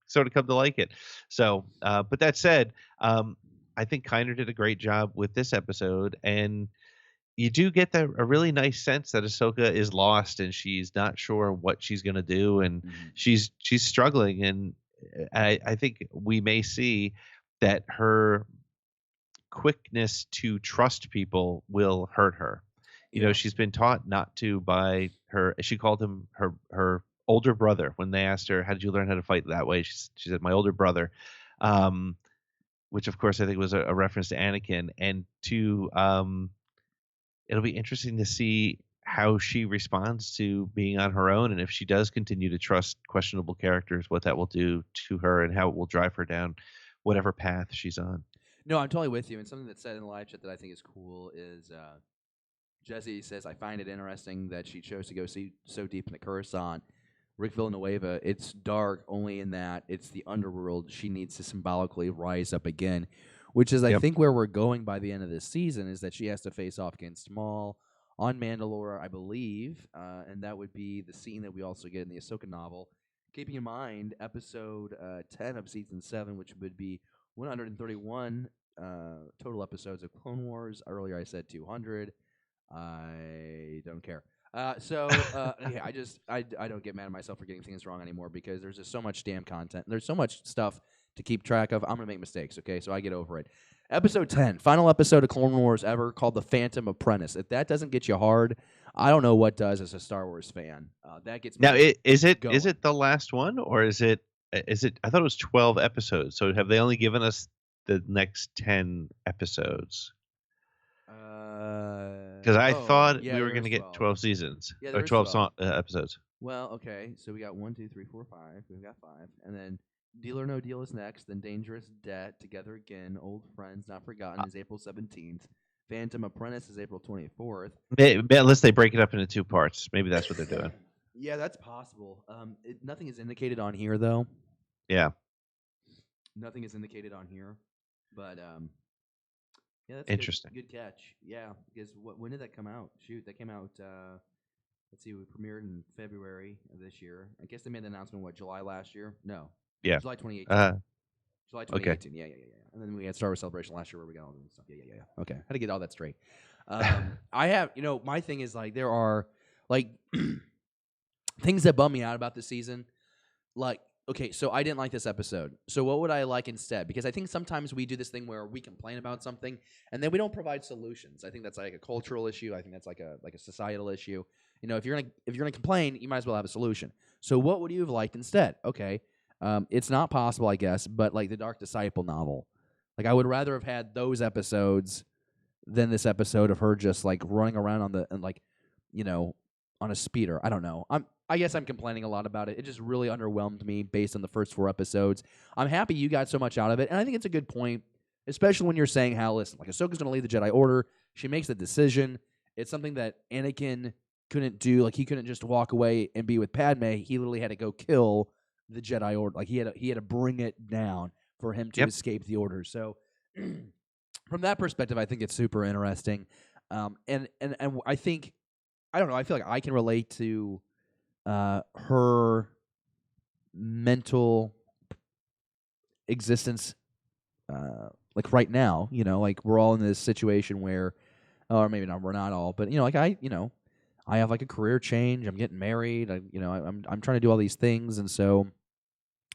sort of come to like it. So, but that said, I think Kiner did a great job with this episode, and you do get a really nice sense that Ahsoka is lost and she's not sure what she's going to do, and she's struggling, and I think we may see that her quickness to trust people will hurt her. She's been taught not to by her. She called him her older brother when they asked her, "How did you learn how to fight that way?" She said, "My older brother," which of course I think was a reference to Anakin. And it'll be interesting to see how she responds to being on her own, and if she does continue to trust questionable characters, what that will do to her and how it will drive her down whatever path she's on. No, I'm totally with you. And something that's said in the live chat that I think is cool is Jesse says, I find it interesting that she chose to go so deep into Coruscant. Rick Villanueva, it's dark only in that it's the underworld. She needs to symbolically rise up again, which is, I think, where we're going by the end of this season, is that she has to face off against Maul on Mandalore, I believe, and that would be the scene that we also get in the Ahsoka novel. Keeping in mind, episode 10 of season 7, which would be 131 total episodes of Clone Wars. Earlier I said 200. I don't care. Yeah, I don't get mad at myself for getting things wrong anymore because there's just so much damn content. There's so much stuff to keep track of. I'm going to make mistakes, okay? So I get over it. Episode 10, final episode of Clone Wars ever, called The Phantom Apprentice. If that doesn't get you hard, I don't know what does as a Star Wars fan. That gets me Now, is it going. is it the last one, or is it? I thought it was 12 episodes. So have they only given us the next 10 episodes? Because I thought we were going to get 12 seasons or 12 episodes. Well, okay, so we got 1, 2, 3, 4, 5. We've got 5, and then Deal or No Deal is next. Then Dangerous Debt, Together Again, Old Friends Not Forgotten is April 17th. Phantom Apprentice is April 24th. Unless they break it up into 2 parts, maybe that's what they're doing. Yeah, that's possible. Nothing is indicated on here, though. Yeah. Nothing is indicated on here, but yeah, that's interesting. Good catch. Yeah, because when did that come out? Shoot, that came out. Let's see, we premiered in February of this year. I guess they made the announcement July last year? No. Yeah. July 2018. July 2018. Okay. Yeah. And then we had Star Wars Celebration last year where we got all this stuff. Yeah. Okay, had to get all that straight. I have, my thing is there are things that bum me out about this season. Okay, so I didn't like this episode. So what would I like instead? Because I think sometimes we do this thing where we complain about something and then we don't provide solutions. I think that's like a cultural issue. I think that's like a societal issue. If you're gonna complain, you might as well have a solution. So what would you have liked instead? Okay, it's not possible, I guess, but like the Dark Disciple novel. I would rather have had those episodes than this episode of her just running around on a speeder. I don't know. I guess I'm complaining a lot about it. It just really underwhelmed me based on the first 4 episodes. I'm happy you got so much out of it, and I think it's a good point, especially when you're saying how, listen, Ahsoka's going to lead the Jedi Order. She makes the decision. It's something that Anakin couldn't do. He couldn't just walk away and be with Padme. He literally had to go kill the Jedi Order. He had to bring it down for him to escape the Order. So from that perspective, I think it's super interesting. And I think, I don't know, I feel like I can relate to her mental existence right now, we're all in this situation where, or maybe not, we're not all, but I have a career change, I'm getting married, I'm trying to do all these things, and so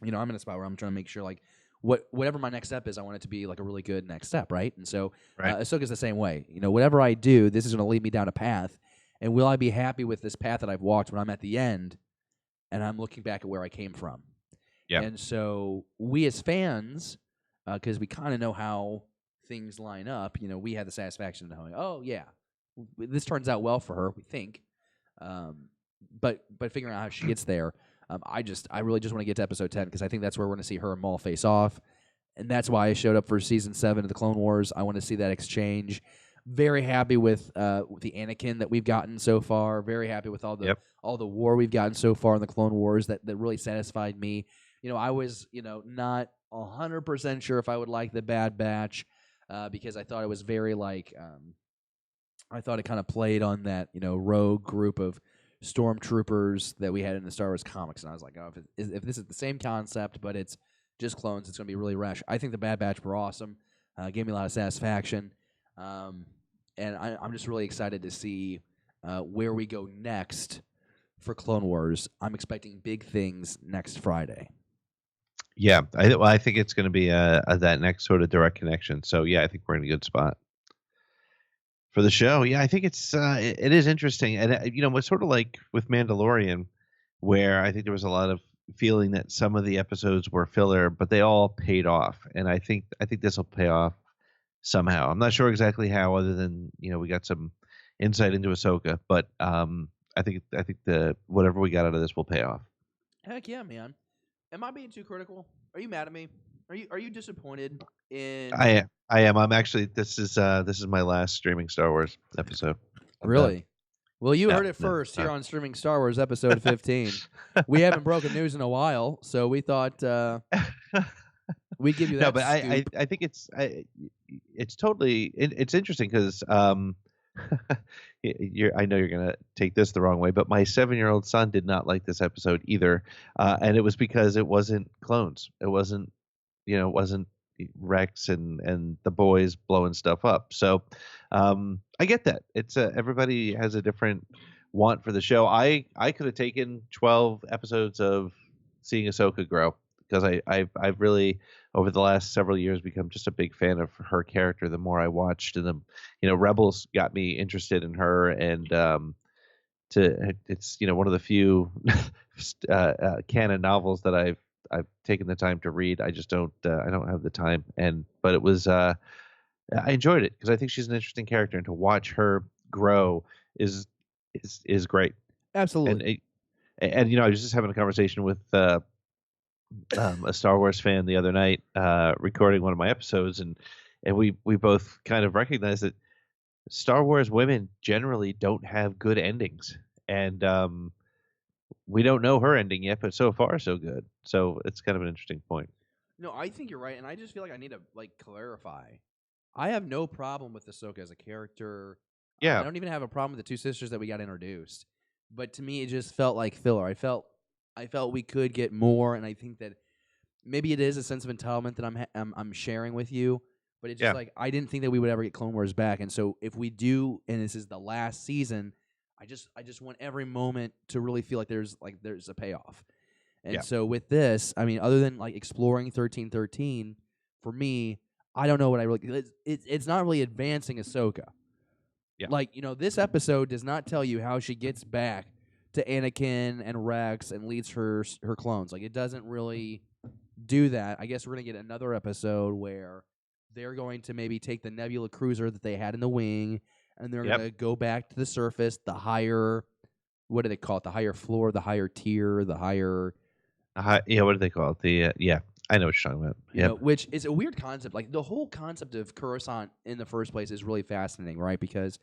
I'm in a spot where I'm trying to make sure whatever my next step is, I want it to be a really good next step, right? And so Ahsoka's the same way. Whatever I do, this is going to lead me down a path. And will I be happy with this path that I've walked when I'm at the end and I'm looking back at where I came from? Yeah. And so we as fans, because we kind of know how things line up, we have the satisfaction of knowing, oh, yeah, this turns out well for her, we think. But figuring out how she gets there, I really just want to get to episode 10 because I think that's where we're going to see her and Maul face off. And that's why I showed up for season 7 of the Clone Wars. I want to see that exchange. Very happy with the Anakin that we've gotten so far. Very happy with all the war we've gotten so far in the Clone Wars. That really satisfied me. I was not 100% sure if I would like the Bad Batch because I thought it was very I thought it kind of played on that rogue group of stormtroopers that we had in the Star Wars comics, and I was like, oh, if this is the same concept but it's just clones, it's going to be really rash. I think the Bad Batch were awesome. Gave me a lot of satisfaction. And I'm just really excited to see where we go next for Clone Wars. I'm expecting big things next Friday. Yeah, I think it's going to be that next sort of direct connection. So yeah, I think we're in a good spot for the show. Yeah, I think it is interesting, and it's sort of like with Mandalorian, where I think there was a lot of feeling that some of the episodes were filler, but they all paid off, and I think this will pay off somehow. I'm not sure exactly how, other than we got some insight into Ahsoka. But I think the whatever we got out of this will pay off. Heck yeah, man. Am I being too critical? Are you mad at me? Are you disappointed in? I am. I'm actually. This is my last streaming Star Wars episode. I'm done. Really? Well, you No, heard it no, first here no. on Streaming Star Wars episode 15. We haven't broken news in a while, so we thought we'd give you that No, but scoop. I think it's totally it's interesting because I know you're gonna take this the wrong way, but my 7-year-old son did not like this episode either, and it was because it wasn't clones. It wasn't it wasn't Rex and the boys blowing stuff up. So I get that. It's everybody has a different want for the show. I could have taken 12 episodes of seeing Ahsoka grow because I've really over the last several years become just a big fan of her character. The more I watched, and Rebels got me interested in her, and it's one of the few canon novels that I've taken the time to read. I just don't have the time, but it was I enjoyed it because I think she's an interesting character, and to watch her grow is great. Absolutely. And I was just having a conversation with a Star Wars fan the other night, recording one of my episodes, and we both kind of recognized that Star Wars women generally don't have good endings, and we don't know her ending yet, but so far so good. So it's kind of an interesting point. No, I think you're right, and I just feel like I need to clarify. I have no problem with Ahsoka as a character. Yeah. I don't even have a problem with the two sisters that we got introduced. But to me, it just felt like filler. I felt we could get more, and I think that maybe it is a sense of entitlement that I'm sharing with you. But it's just like I didn't think that we would ever get Clone Wars back, and so if we do, and this is the last season, I just want every moment to really feel like there's a payoff. And so with this, I mean, other than exploring 1313, for me, I don't know what I really. It's not really advancing Ahsoka. Yeah. This episode does not tell you how she gets back to Anakin and Rex and leads her clones. It doesn't really do that. I guess we're gonna get another episode where they're going to maybe take the Nebula cruiser that they had in the wing, and they're gonna go back to the surface, the higher. What do they call it? The higher floor, the higher tier, the higher. What do they call it? I know what you're talking about. Yeah, which is a weird concept. The whole concept of Coruscant in the first place is really fascinating, right? Because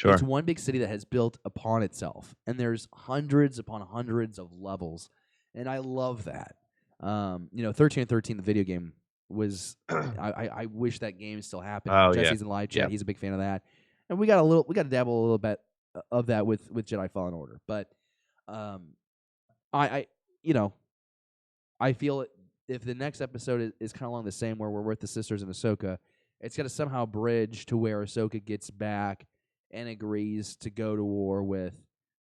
it's one big city that has built upon itself, and there's hundreds upon hundreds of levels, and I love that. 1313, the video game, was. I wish that game still happened. Oh, Jesse's in live chat; he's a big fan of that, and we got to dabble a little bit of that with Jedi Fallen Order, but I feel if the next episode is kind of along the same where we're with the sisters and Ahsoka, it's got to somehow bridge to where Ahsoka gets back and agrees to go to war with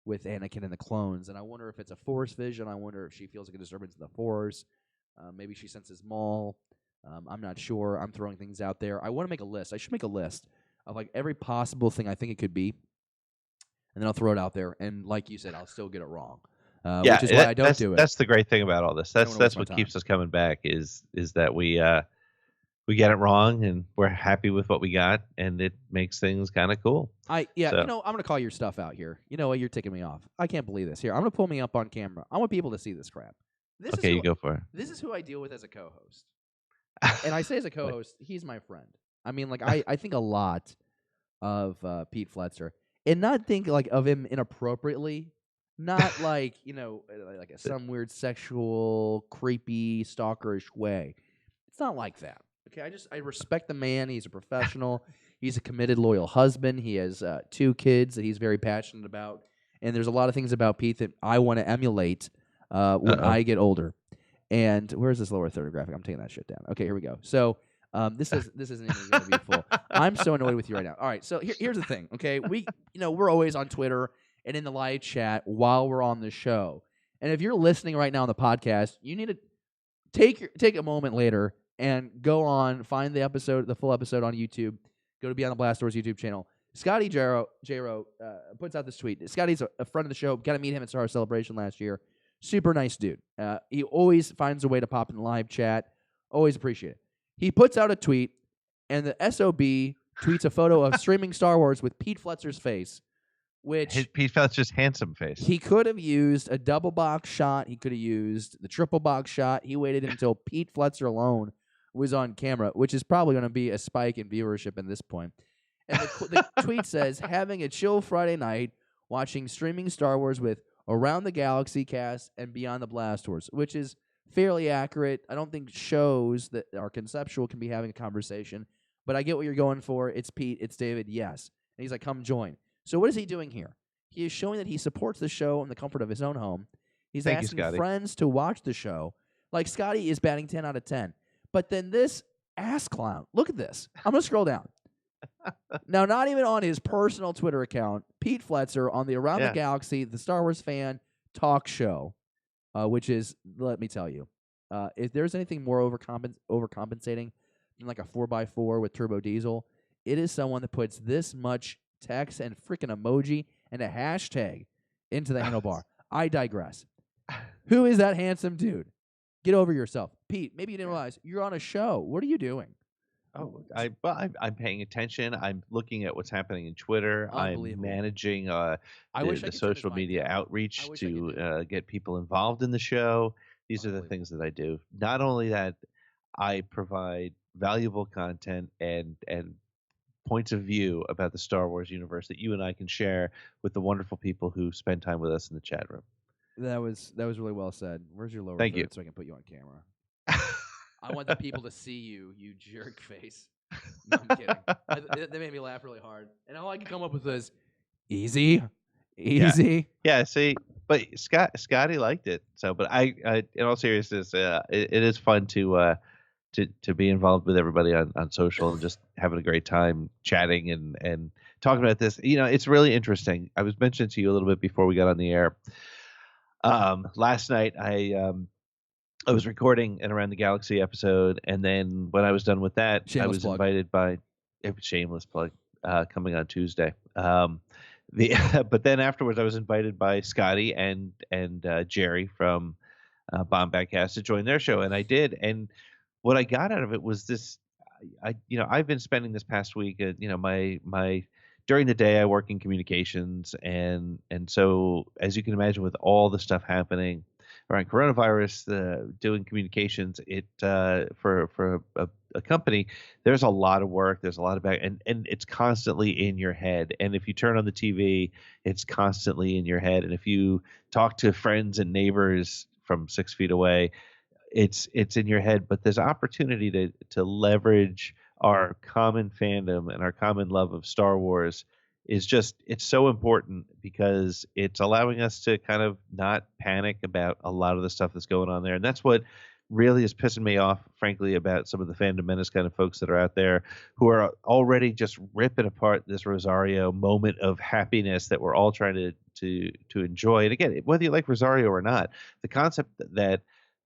Anakin and the clones. And I wonder if it's a Force vision. I wonder if she feels like a disturbance in the Force. Maybe she senses Maul. I'm not sure. I'm throwing things out there. I want to make a list. I should make a list of every possible thing I think it could be, and then I'll throw it out there. And like you said, I'll still get it wrong. Which is why I don't do it. That's the great thing about all this. That's what keeps us coming back is that we get it wrong and we're happy with what we got, and it makes things kind of cool. I'm gonna call your stuff out here. You know what? You're ticking me off. I can't believe this. Here, I'm gonna pull me up on camera. I want people to see this crap. You go for it. This is who I deal with as a co-host, and I say as a co-host, he's my friend. I mean, I think a lot of Pete Fletcher, and not think of him inappropriately. Not like some weird sexual, creepy, stalkerish way. It's not like that. Okay, I respect the man. He's a professional. He's a committed, loyal husband. He has 2 kids that he's very passionate about. And there's a lot of things about Pete that I want to emulate when I get older. And where's this lower third graphic? I'm taking that shit down. Okay, here we go. So this isn't even going to be full. I'm so annoyed with you right now. All right, so here's the thing. Okay, we're always on Twitter and in the live chat while we're on the show. And if you're listening right now on the podcast, you need to take a moment later and go on, find the full episode on YouTube. Go to Beyond the Blast Doors YouTube channel. Scotty Jaro puts out this tweet. Scotty's a friend of the show. Got to meet him at Star Celebration last year. Super nice dude. He always finds a way to pop in the live chat. Always appreciate it. He puts out a tweet, and the SOB tweets a photo of streaming Star Wars with Pete Fletzer's face, which Pete Fletcher's handsome face. he could have used a double box shot. He could have used the triple box shot. He waited until Pete Fletcher alone was on camera, which is probably going to be a spike in viewership at this point. And the tweet says, having a chill Friday night, watching streaming Star Wars with Around the Galaxy cast and Beyond the Blast Doors, which is fairly accurate. I don't think shows that are conceptual can be having a conversation, but I get what you're going for. It's Pete, it's David, yes. And he's like, come join. So what is he doing here? He is showing that he supports the show in the comfort of his own home. He's asking friends to watch the show. Like, Scotty is batting 10 out of 10. But then this ass clown, look at this. I'm going to scroll down. Now, not even on his personal Twitter account, Pete Fletcher on the Around the Galaxy, the Star Wars fan talk show, which is, let me tell you, if there's anything more overcompensating than like a 4x4 with turbo diesel, it is someone that puts this much text and freaking emoji and a hashtag into the handlebar. I digress. Who is that handsome dude? Get over yourself. Pete, maybe you didn't realize you're on a show. What are you doing? Oh, I'm paying attention. I'm looking at what's happening in Twitter. I'm managing the social media outreach to get people involved in the show. These are the things that I do. Not only that, I provide valuable content and points of view about the Star Wars universe that you and I can share with the wonderful people who spend time with us in the chat room. That was really well said. Where's your lower Thank you. so I can put you on camera? I want the people to see you, you jerk face. No, I'm kidding. They made me laugh really hard. And all I could come up with was, easy. Yeah, see, but Scotty liked it. So, but I in all seriousness, it is fun to be involved with everybody on social and just having a great time chatting and talking about this. You know, it's really interesting. I was mentioning to you a little bit before we got on the air. Last night, I was recording an Around the Galaxy episode, and then when I was done with that, I was invited by shameless plug coming on Tuesday. But then afterwards, I was invited by Scotty and Jerry from Bombbackcast to join their show, and I did. And what I got out of it was this. I've been spending this past week, my during the day I work in communications, and so as you can imagine, with all the stuff happening around coronavirus, doing communications, for a company, there's a lot of work, there's a lot of back, and it's constantly in your head. And if you turn on the TV, it's constantly in your head. And if you talk to friends and neighbors from 6 feet away, it's in your head. But there's opportunity to leverage our common fandom and our common love of Star Wars. It's so important because it's allowing us to kind of not panic about a lot of the stuff that's going on there. And that's what really is pissing me off, frankly, about some of the Fandom Menace kind of folks that are out there who are already just ripping apart this Rosario moment of happiness that we're all trying to enjoy. And again, whether you like Rosario or not, the concept that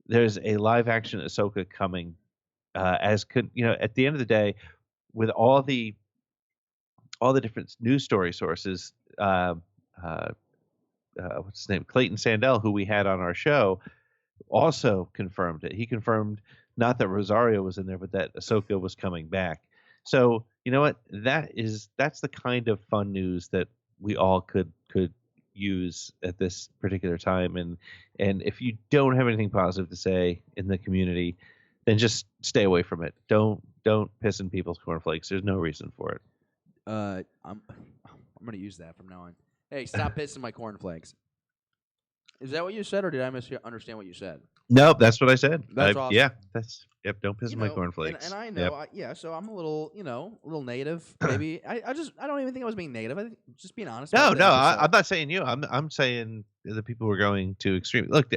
there's a live action Ahsoka coming, at the end of the day, with all the different news story sources, what's his name? Clayton Sandell, who we had on our show, also confirmed it. He confirmed not that Rosario was in there, but that Ahsoka was coming back. So you know what? That's the kind of fun news that we all could use at this particular time. And if you don't have anything positive to say in the community, then just stay away from it. Don't piss in people's cornflakes. There's no reason for it. I'm gonna use that from now on. Hey, stop pissing my cornflakes. Is that what you said, or did I misunderstand what you said? Nope, that's what I said. That's awesome. Yeah, don't piss in my cornflakes. And I know, yep. So I'm a little native. Maybe I don't even think I was being native. I think just being honest. No, I'm not saying you. I'm saying the people who are going to extreme. Look,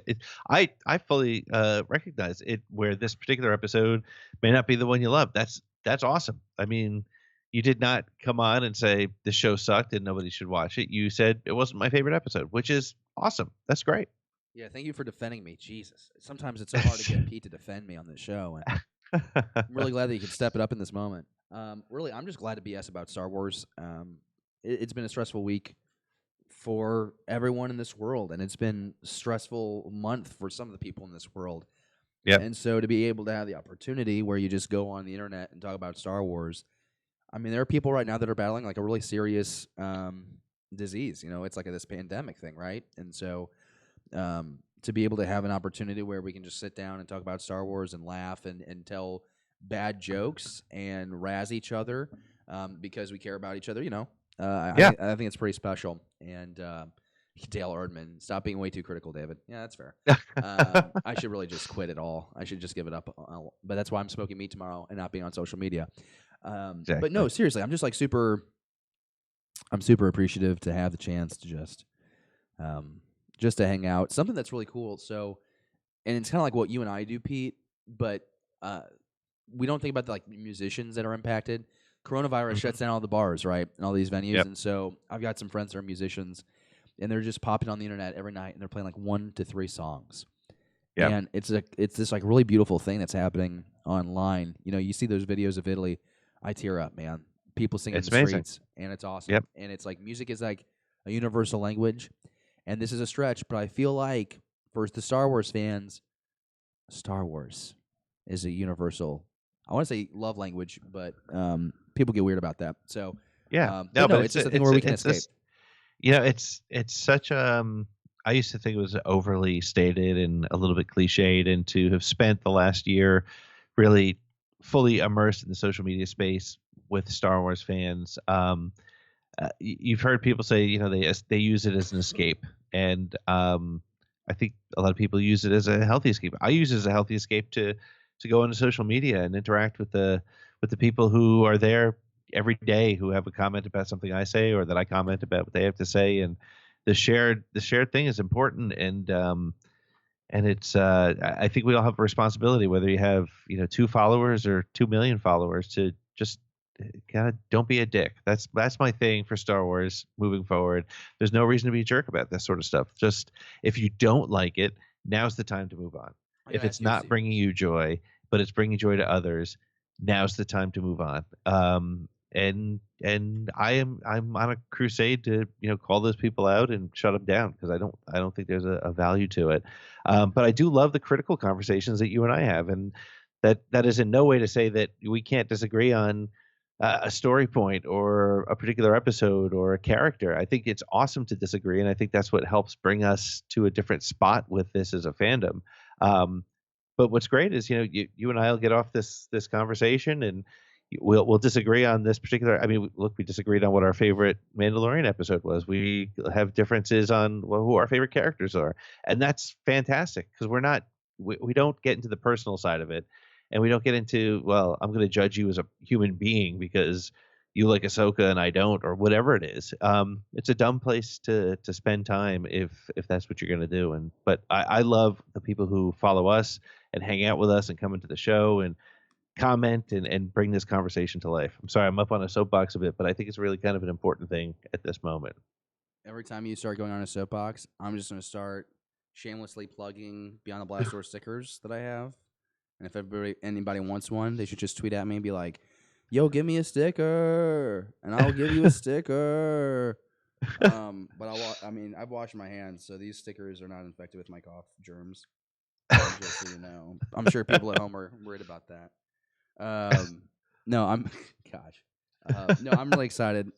I fully recognize it. Where this particular episode may not be the one you love. That's awesome. I mean, you did not come on and say the show sucked and nobody should watch it. You said it wasn't my favorite episode, which is awesome. That's great. Yeah, thank you for defending me. Jesus. Sometimes it's so hard to get Pete to defend me on this show. And I'm really glad that you could step it up in this moment. Really, I'm just glad to BS about Star Wars. It's been a stressful week for everyone in this world, and it's been a stressful month for some of the people in this world. Yeah. And so to be able to have the opportunity where you just go on the internet and talk about Star Wars, I mean, there are people right now that are battling like a really serious disease. It's like this pandemic thing, right? And so to be able to have an opportunity where we can just sit down and talk about Star Wars and laugh and tell bad jokes and razz each other because we care about each other, I think it's pretty special. And Dale Erdman, stop being way too critical, David. Yeah, that's fair. I should really just quit it all. I should just give it up. But that's why I'm smoking meat tomorrow and not being on social media. Exactly. But no, seriously, I'm just like super appreciative to have the chance to just to hang out. Something that's really cool. So, and it's kind of like what you and I do, Pete, but we don't think about the musicians that are impacted. Coronavirus shuts down all the bars, right, and all these venues. Yep. And so I've got some friends that are musicians, and they're just popping on the internet every night, and they're playing 1 to 3 songs. Yep. And it's this really beautiful thing that's happening online. You see those videos of Italy, I tear up, man. People singing in the amazing. streets, and it's awesome. Yep. And it's music is like a universal language. And this is a stretch, but I feel like for the Star Wars fans, Star Wars is a universal, I want to say love language, but people get weird about that. So Yeah, but it's just a thing where we can escape. It's such I used to think it was overly stated and a little bit cliched, and to have spent the last year really fully immersed in the social media space with Star Wars fans. You've heard people say, they use it as an escape, and I think a lot of people use it as a healthy escape. I use it as a healthy escape to go into social media and interact with the people who are there every day, who have a comment about something I say or that I comment about what they have to say, and the shared thing is important, and it's I think we all have a responsibility, whether you have 2 followers or 2 million followers, to just kind of don't be a dick. That's my thing for Star Wars moving forward. There's no reason to be a jerk about this sort of stuff. Just if you don't like it, now's the time to move on. If it's not bringing you joy, but it's bringing joy to others, now's the time to move on. And I'm on a crusade to call those people out and shut them down, because I don't think there's a value to it. But I do love the critical conversations that you and I have, and that is in no way to say that we can't disagree on a story point or a particular episode or a character. I think it's awesome to disagree, and I think that's what helps bring us to a different spot with this as a fandom. But what's great is you and I will get off this conversation, and we'll disagree on this particular. I mean, look, we disagreed on what our favorite Mandalorian episode was. We have differences on who our favorite characters are, and that's fantastic, because we don't get into the personal side of it. And we don't get into, well, I'm going to judge you as a human being because you like Ahsoka and I don't, or whatever it is. It's a dumb place to spend time if that's what you're going to do. But I love the people who follow us and hang out with us and come into the show and comment and bring this conversation to life. I'm sorry, I'm up on a soapbox a bit, but I think it's really kind of an important thing at this moment. Every time you start going on a soapbox, I'm just going to start shamelessly plugging Beyond the Blast Door stickers that I have. And if anybody wants one, they should just tweet at me and be like, "Yo, give me a sticker, and I'll give you a sticker." But I've washed my hands, so these stickers are not infected with my cough germs. Just so you know, I'm sure people at home are worried about that. No, I'm really excited.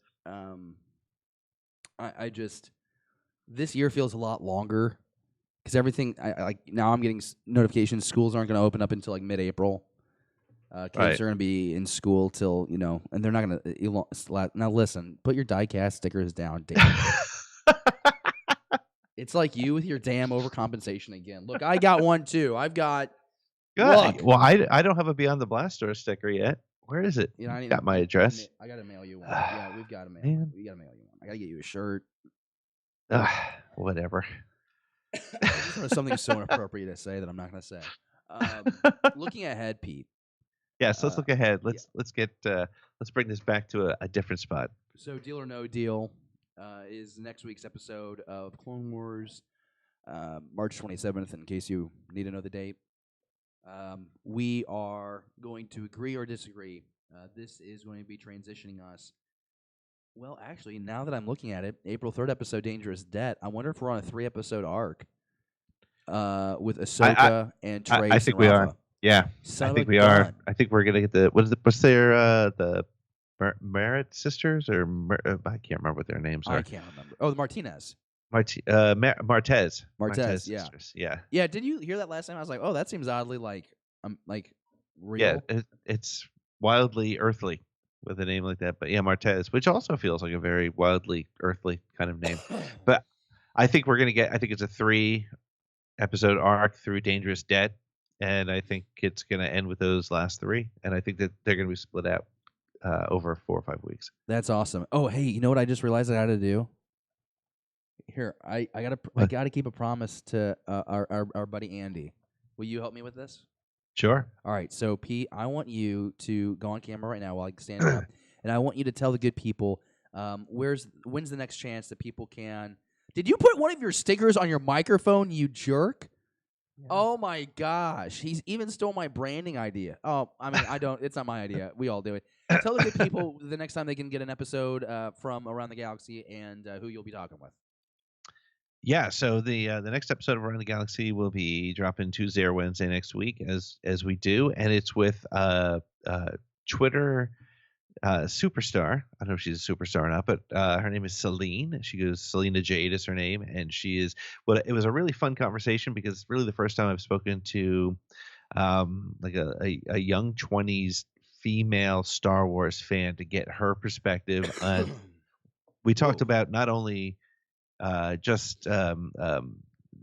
I just, this year feels a lot longer. Because everything, now I'm getting notifications. Schools aren't going to open up until mid-April. Kids are going to be in school till and they're not going to. Now listen, put your die-cast stickers down, damn. It's like you with your damn overcompensation again. Look, I got one too. I've got. Good. Look. Well, I don't have a Beyond the Blast Door sticker yet. Where is it? I got my address. I got to mail you one. Yeah, we've got to mail. We got to mail you one. I got to get you a shirt. Whatever. Something so inappropriate to say that I'm not going to say. Looking ahead, Pete. Yes, let's look ahead. Let's bring this back to a different spot. So, Deal or No Deal is next week's episode of Clone Wars, March 27th. In case you need to know the date, we are going to agree or disagree. This is going to be transitioning us. Well, actually, now that I'm looking at it, April 3rd episode, Dangerous Debt. I wonder if we're on a 3-episode arc with Ahsoka and Trace. I think and we Rafa. are. Yeah, I think we are. I think we're gonna get the what's their the Merritt sisters or I can't remember what their names I are. can't remember. Oh, the Martinez. Martez. Martez, yeah. sisters. Yeah. Yeah, did you hear that last time? I was like, oh, that seems oddly like Yeah, real. it's wildly earthly with a name like that. But yeah, Martez, which also feels like a very wildly earthly kind of name. But I think I think it's a 3-episode arc through Dangerous Debt. And I think it's going to end with those last 3. And I think that they're going to be split out over 4 or 5 weeks. That's awesome. Oh, hey, you know what I just realized I had to do? Here, I What? gotta keep a promise to our buddy Andy. Will you help me with this? Sure. All right, so Pete, I want you to go on camera right now while I stand up, and I want you to tell the good people when's the next chance that people can. Did you put one of your stickers on your microphone, you jerk? Yeah. Oh my gosh, he's even stole my branding idea. Oh, I mean, I don't. It's not my idea. We all do it. Tell the good people the next time they can get an episode from Around the Galaxy and who you'll be talking with. Yeah, so the next episode of Around the Galaxy will be dropping Tuesday or Wednesday next week, as we do, and it's with Twitter superstar. I don't know if she's a superstar or not, but her name is Celine. She goes Selena Jade is her name, and she is. Well, it was a really fun conversation because it's really the first time I've spoken to like a young 20s female Star Wars fan to get her perspective on. We talked about not only just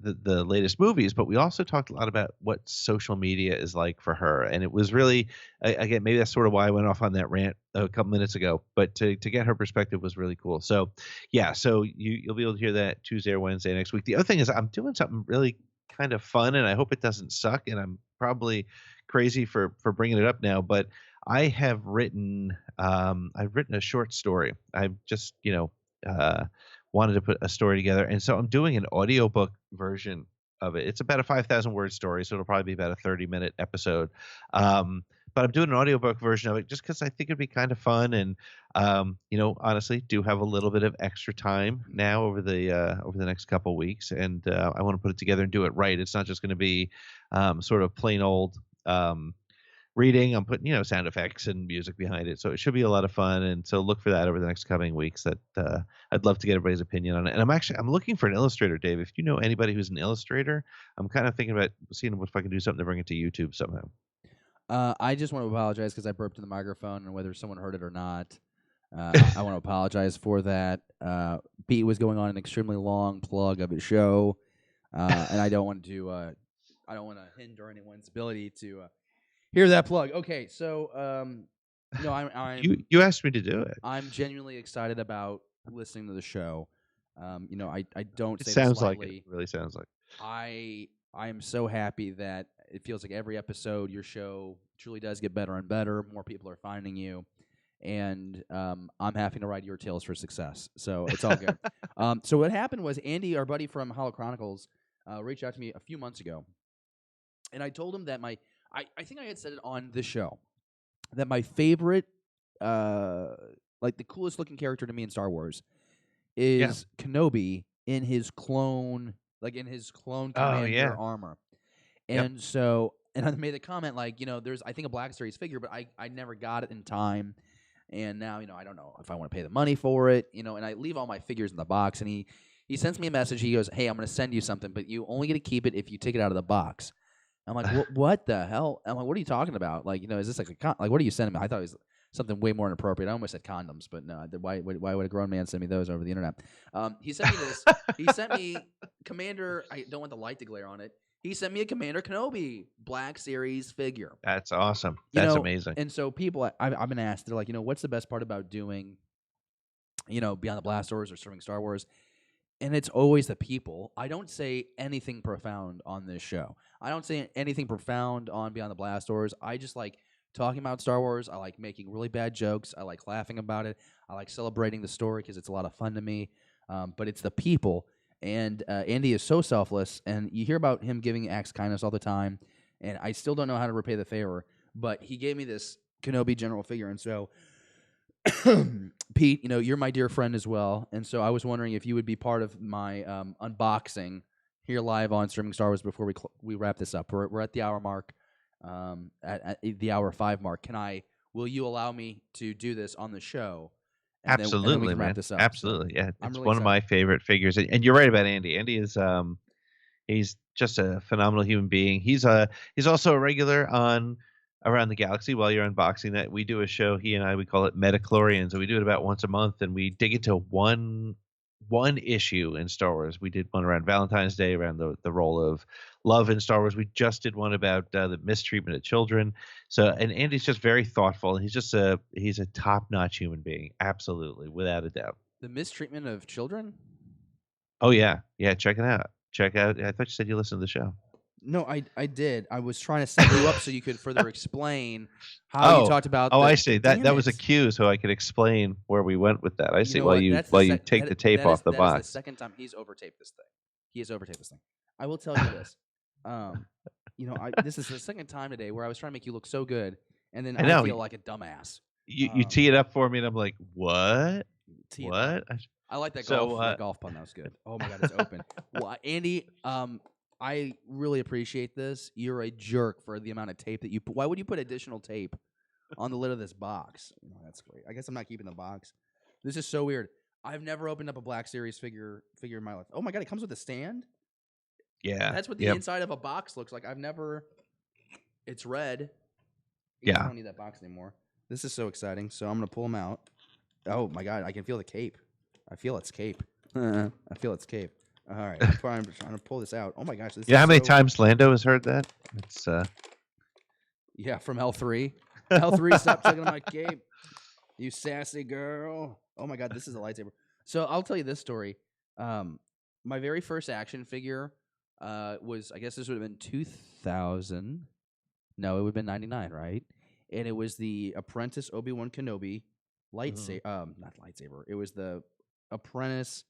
the latest movies, but we also talked a lot about what social media is like for her. And it was really, again, maybe that's sort of why I went off on that rant a couple minutes ago, but to get her perspective was really cool. So yeah, so you'll be able to hear that Tuesday or Wednesday next week. The other thing is I'm doing something really kind of fun, and I hope it doesn't suck, and I'm probably crazy for bringing it up now, but I have written I've written a short story. I've just wanted to put a story together, and so I'm doing an audiobook version of it. It's about a 5,000 word story, so it'll probably be about a 30-minute episode. But I'm doing an audiobook version of it just because I think it'd be kind of fun, and honestly, do have a little bit of extra time now over the next couple weeks, and I want to put it together and do it right. It's not just going to be sort of plain old reading. I'm putting sound effects and music behind it, so it should be a lot of fun. And so look for that over the next coming weeks. That I'd love to get everybody's opinion on it. And I'm looking for an illustrator, Dave. If you know anybody who's an illustrator, I'm kind of thinking about seeing if I can do something to bring it to YouTube somehow. I just want to apologize because I burped in the microphone, and whether someone heard it or not, I want to apologize for that. Pete was going on an extremely long plug of his show, and I don't want to hinder anyone's ability to hear that plug. Okay, so I'm you asked me to do it. I'm genuinely excited about listening to the show. I don't It say sounds this lightly. like it. Really sounds like. I am so happy that it feels like every episode your show truly does get better and better. More people are finding you, and I'm having to ride your tails for success. So it's all good. So what happened was Andy, our buddy from Hollow Chronicles, reached out to me a few months ago, and I told him that I think I had said it on this show that my favorite, like the coolest looking character to me in Star Wars is Kenobi in his clone, commander armor. And so, and I made the comment there's I think a Black Series figure, but I never got it in time. And now, I don't know if I want to pay the money for it, and I leave all my figures in the box, and he sends me a message. He goes, "Hey, I'm going to send you something, but you only get to keep it if you take it out of the box." I'm like, what the hell? I'm like, what are you talking about? Is this like what are you sending me? I thought it was something way more inappropriate. I almost said condoms, but no. Why would a grown man send me those over the internet? He sent me this. He sent me Commander. I don't want the light to glare on it. He sent me a Commander Kenobi Black Series figure. That's awesome. That's amazing. And so people, I've been asked, they're like, what's the best part about doing, Beyond the Blast Doors or serving Star Wars? And it's always the people. I don't say anything profound on this show. I don't say anything profound on Beyond the Blast Doors. I just like talking about Star Wars. I like making really bad jokes. I like laughing about it. I like celebrating the story because it's a lot of fun to me. But it's the people. And Andy is so selfless. And you hear about him giving acts of kindness all the time. And I still don't know how to repay the favor. But he gave me this Kenobi general figure. And so Pete, you're my dear friend as well, and so I was wondering if you would be part of my unboxing here live on Streaming Star Wars before we wrap this up. We're at the hour mark, at the hour 5 mark. Can I will you allow me to do this on the show? And then we Absolutely, can wrap man. this up. So Absolutely. Yeah, I'm it's really one of excited. my favorite figures. And you're right about Andy. Andy is he's just a phenomenal human being. He's also a regular on Around the Galaxy while you're unboxing that. We do a show, he and I, we call it Metachlorians, and we do it about once a month, and we dig into one issue in Star Wars. We did one around Valentine's Day, around the role of love in Star Wars. We just did one about the mistreatment of children. So, and Andy's just very thoughtful. He's a top-notch human being, absolutely, without a doubt. The mistreatment of children? Oh yeah, yeah. Check it out. Check out. I thought you said you listened to the show. No, I did. I was trying to set you up so you could further explain how you talked about. Oh, the, I see. Damn That was a it. cue, so I could explain where we went with that. I You see. know While what? you That's while the you sec- take that- the tape that is- off the that box. is the second time he's overtaped this thing. He has overtaped this thing. I will tell you this. This is the second time today where I was trying to make you look so good, and then I know. I feel like a dumbass. You tee it up for me, and I'm like, what? Tee it up. What? I like that So, golf pun. That was good. Oh my god, it's open. Well, Andy, I really appreciate this. You're a jerk for the amount of tape that you put. Why would you put additional tape on the lid of this box? That's great. I guess I'm not keeping the box. This is so weird. I've never opened up a Black Series figure in my life. Oh my god, it comes with a stand? Yeah. That's what the Yep. inside of a box looks like. It's red. Yeah. I don't need that box anymore. This is so exciting. So I'm going to pull them out. Oh my god, I can feel the cape. I feel its cape. I feel its cape. All right, I'm trying to pull this out. Oh my gosh, this Yeah. is How many so- times Lando has heard that? It's Yeah, from L3. L3, stop checking my cape. You sassy girl. Oh my god, this is a lightsaber. So I'll tell you this story. My very first action figure was, I guess this would have been 2000. No, it would have been 99, right? And it was the Apprentice Obi-Wan Kenobi lightsaber. Not lightsaber. It was the Apprentice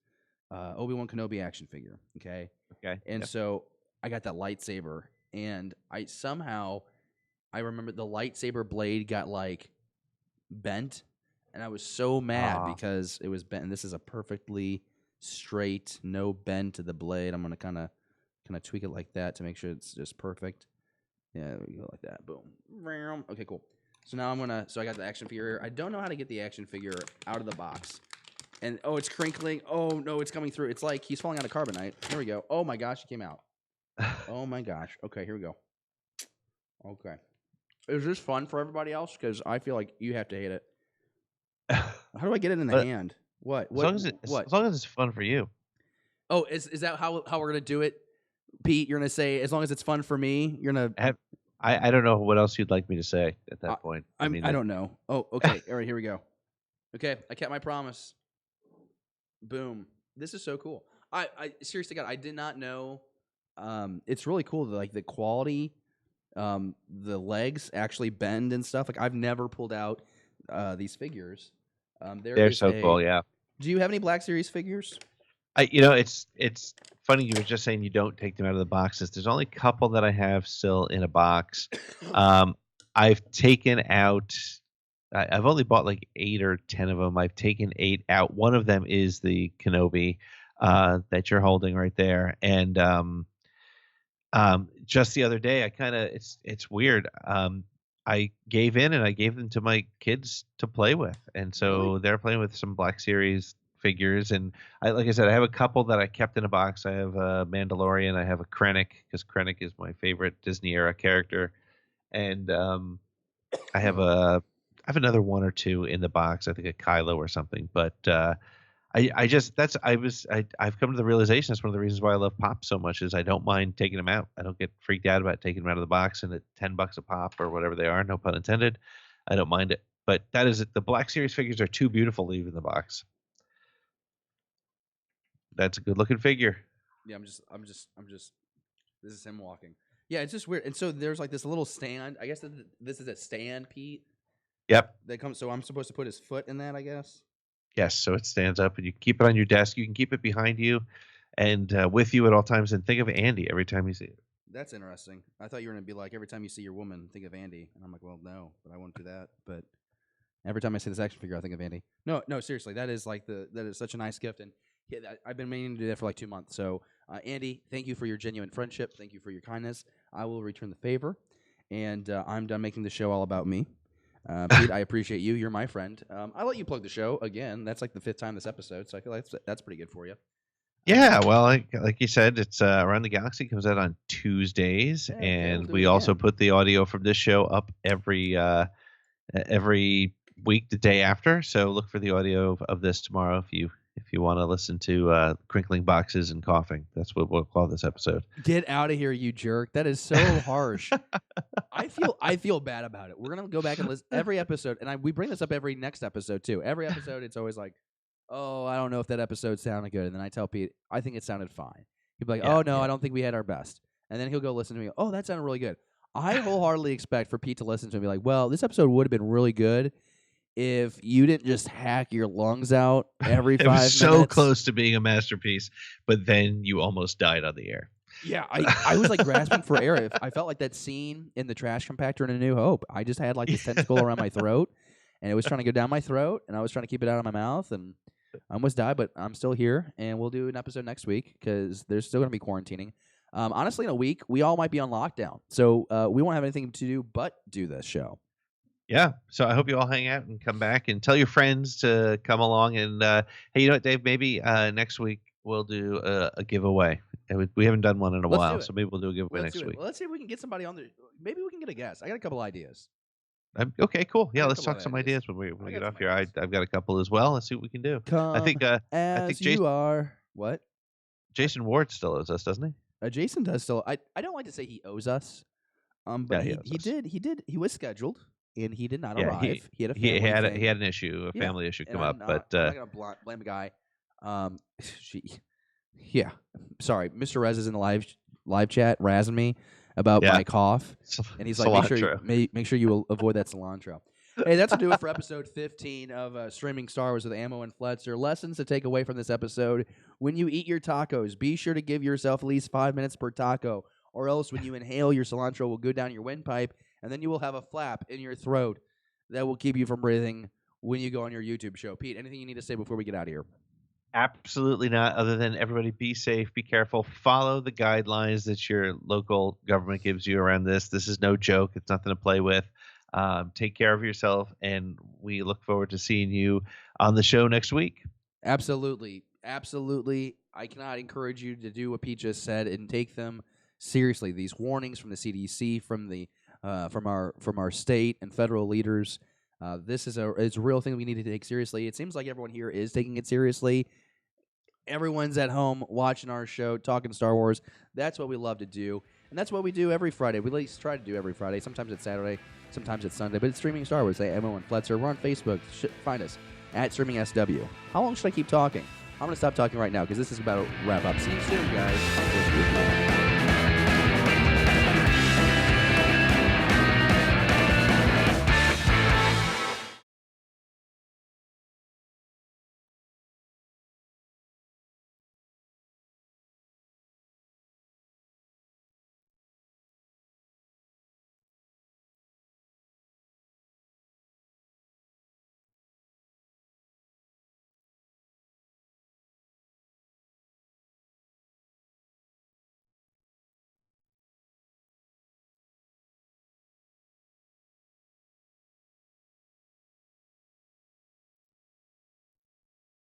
Obi-Wan Kenobi action figure. Okay. okay. And Yep. so I got that lightsaber, and I remember the lightsaber blade got like bent, and I was so mad because it was bent. And this is a perfectly straight, no bend to the blade. I'm gonna kind of tweak it like that to make sure it's just perfect. Yeah, we go like that. Boom. Okay, cool. So now I got the action figure here. I don't know how to get the action figure out of the box. And oh, it's crinkling. Oh no, it's coming through. It's like he's falling out of carbonite. Here we go. Oh my gosh, he came out. Oh my gosh. Okay, here we go. Okay. Is this fun for everybody else? Because I feel like you have to hate it. How do I get it in the hand? What? As long as it's fun for you. Oh, is that how we're gonna do it, Pete? You're gonna say as long as it's fun for me. You're gonna. I don't know what else you'd like me to say at that point. I don't know. Oh, okay. All right, here we go. Okay, I kept my promise. Boom. This is so cool. I seriously, God, I did not know. It's really cool. Like the quality, the legs actually bend and stuff. Like I've never pulled out these figures. They're so cool. Yeah. Do you have any Black Series figures? It's funny you were just saying you don't take them out of the boxes. There's only a couple that I have still in a box. I've taken out. I've only bought like 8 or 10 of them. I've taken 8 out. One of them is the Kenobi that you're holding right there. And just the other day, it's weird. I gave in and I gave them to my kids to play with, and so Really? they're playing with some Black Series figures. And like I said, I have a couple that I kept in a box. I have a Mandalorian. I have a Krennic because Krennic is my favorite Disney era character, and I have another 1 or 2 in the box. I think a Kylo or something. But I've come to the realization that's one of the reasons why I love Pop so much is I don't mind taking them out. I don't get freaked out about taking them out of the box, and at $10 a pop or whatever they are, no pun intended, I don't mind it. But that is it. The Black Series figures are too beautiful to leave in the box. That's a good looking figure. Yeah, I'm just. This is him walking. Yeah, it's just weird. And so there's like this little stand. I guess this is a stand, Pete. Yep. That comes. So I'm supposed to put his foot in that, I guess. Yes. So it stands up, and you keep it on your desk. You can keep it behind you, and with you at all times. And think of Andy every time you see it. That's interesting. I thought you were gonna be like every time you see your woman, think of Andy. And I'm like, well, no, but I won't do that. But every time I see this action figure, I think of Andy. No, seriously, that is such a nice gift, and I've been meaning to do that for like 2 months. So, Andy, thank you for your genuine friendship. Thank you for your kindness. I will return the favor, and I'm done making the show all about me. Pete, I appreciate you. You're my friend. I'll let you plug the show again. That's like the 5th time this episode, so I feel like that's pretty good for you. Yeah, well, like you said, it's Around the Galaxy comes out on Tuesdays, Yeah, and do we it also again. put the audio from this show up every week the day after. So look for the audio of this tomorrow if you want to listen to crinkling boxes and coughing. That's what we'll call this episode. Get out of here, you jerk! That is so harsh. I feel bad about it. We're gonna go back and listen every episode, and we bring this up every next episode too. Every episode, it's always like, oh, I don't know if that episode sounded good, and then I tell Pete, I think it sounded fine. He'll be like, Yeah, oh no, yeah. I don't think we had our best, and then he'll go listen to me. Oh, that sounded really good. I wholeheartedly expect for Pete to listen to me like, well, this episode would have been really good if you didn't just hack your lungs out every 5 It was minutes. so close to being a masterpiece, but then you almost died on the air. Yeah, I was like grasping for air. I felt like that scene in the trash compactor in A New Hope. I just had like this tentacle around my throat, and it was trying to go down my throat, and I was trying to keep it out of my mouth, and I almost died, but I'm still here, and we'll do an episode next week because there's still going to be quarantining. Honestly, in a week, we all might be on lockdown, so we won't have anything to do but do this show. Yeah, so I hope you all hang out and come back and tell your friends to come along. And hey, you know what, Dave? Maybe next week we'll do a giveaway. We haven't done one in a Let's while, do it. so maybe we'll do a giveaway Let's next do it. week. Well, let's see if we can get somebody on the. Maybe we can get a guest. I got a couple ideas. Okay, cool. Yeah, got a let's couple talk some ideas. ideas when we I get got off some here. ideas. I've got a couple as well. Let's see what we can do. Come I think as Jason you are. What? Jason Ward still owes us, doesn't he? Jason does still. I don't like to say he owes us. But Yeah, he owes us. did. He did. He was scheduled, and he did not Yeah, arrive. He had a He family had thing. he had an issue, a Yeah, family issue and come I'm up, not, but I'm not gonna blame the guy. Yeah. Sorry, Mr. Rez is in the live chat razzing me about Yeah. my cough, and he's like, cilantro. make sure you avoid that cilantro. Hey, that's gonna do it for episode 15 of Streaming Star Wars with Ammo and Fletzer. Lessons to take away from this episode: when you eat your tacos, be sure to give yourself at least 5 minutes per taco, or else when you inhale, your cilantro will go down your windpipe, and then you will have a flap in your throat that will keep you from breathing when you go on your YouTube show. Pete, anything you need to say before we get out of here? Absolutely not. Other than everybody be safe, be careful, follow the guidelines that your local government gives you around this. This is no joke. It's nothing to play with. Take care of yourself, and we look forward to seeing you on the show next week. Absolutely. Absolutely. I cannot encourage you to do what Pete just said and take them seriously. These warnings from the CDC, from our state and federal leaders. This is it's a real thing we need to take seriously. It seems like everyone here is taking it seriously. Everyone's at home watching our show, talking Star Wars. That's what we love to do, and that's what we do every Friday. We at least try to do every Friday. Sometimes it's Saturday, sometimes it's Sunday, but it's Streaming Star Wars. Ammo and Fletzer. We're on Facebook. Find us at Streaming SW. How long should I keep talking? I'm going to stop talking right now because this is about to wrap up. See you soon, guys.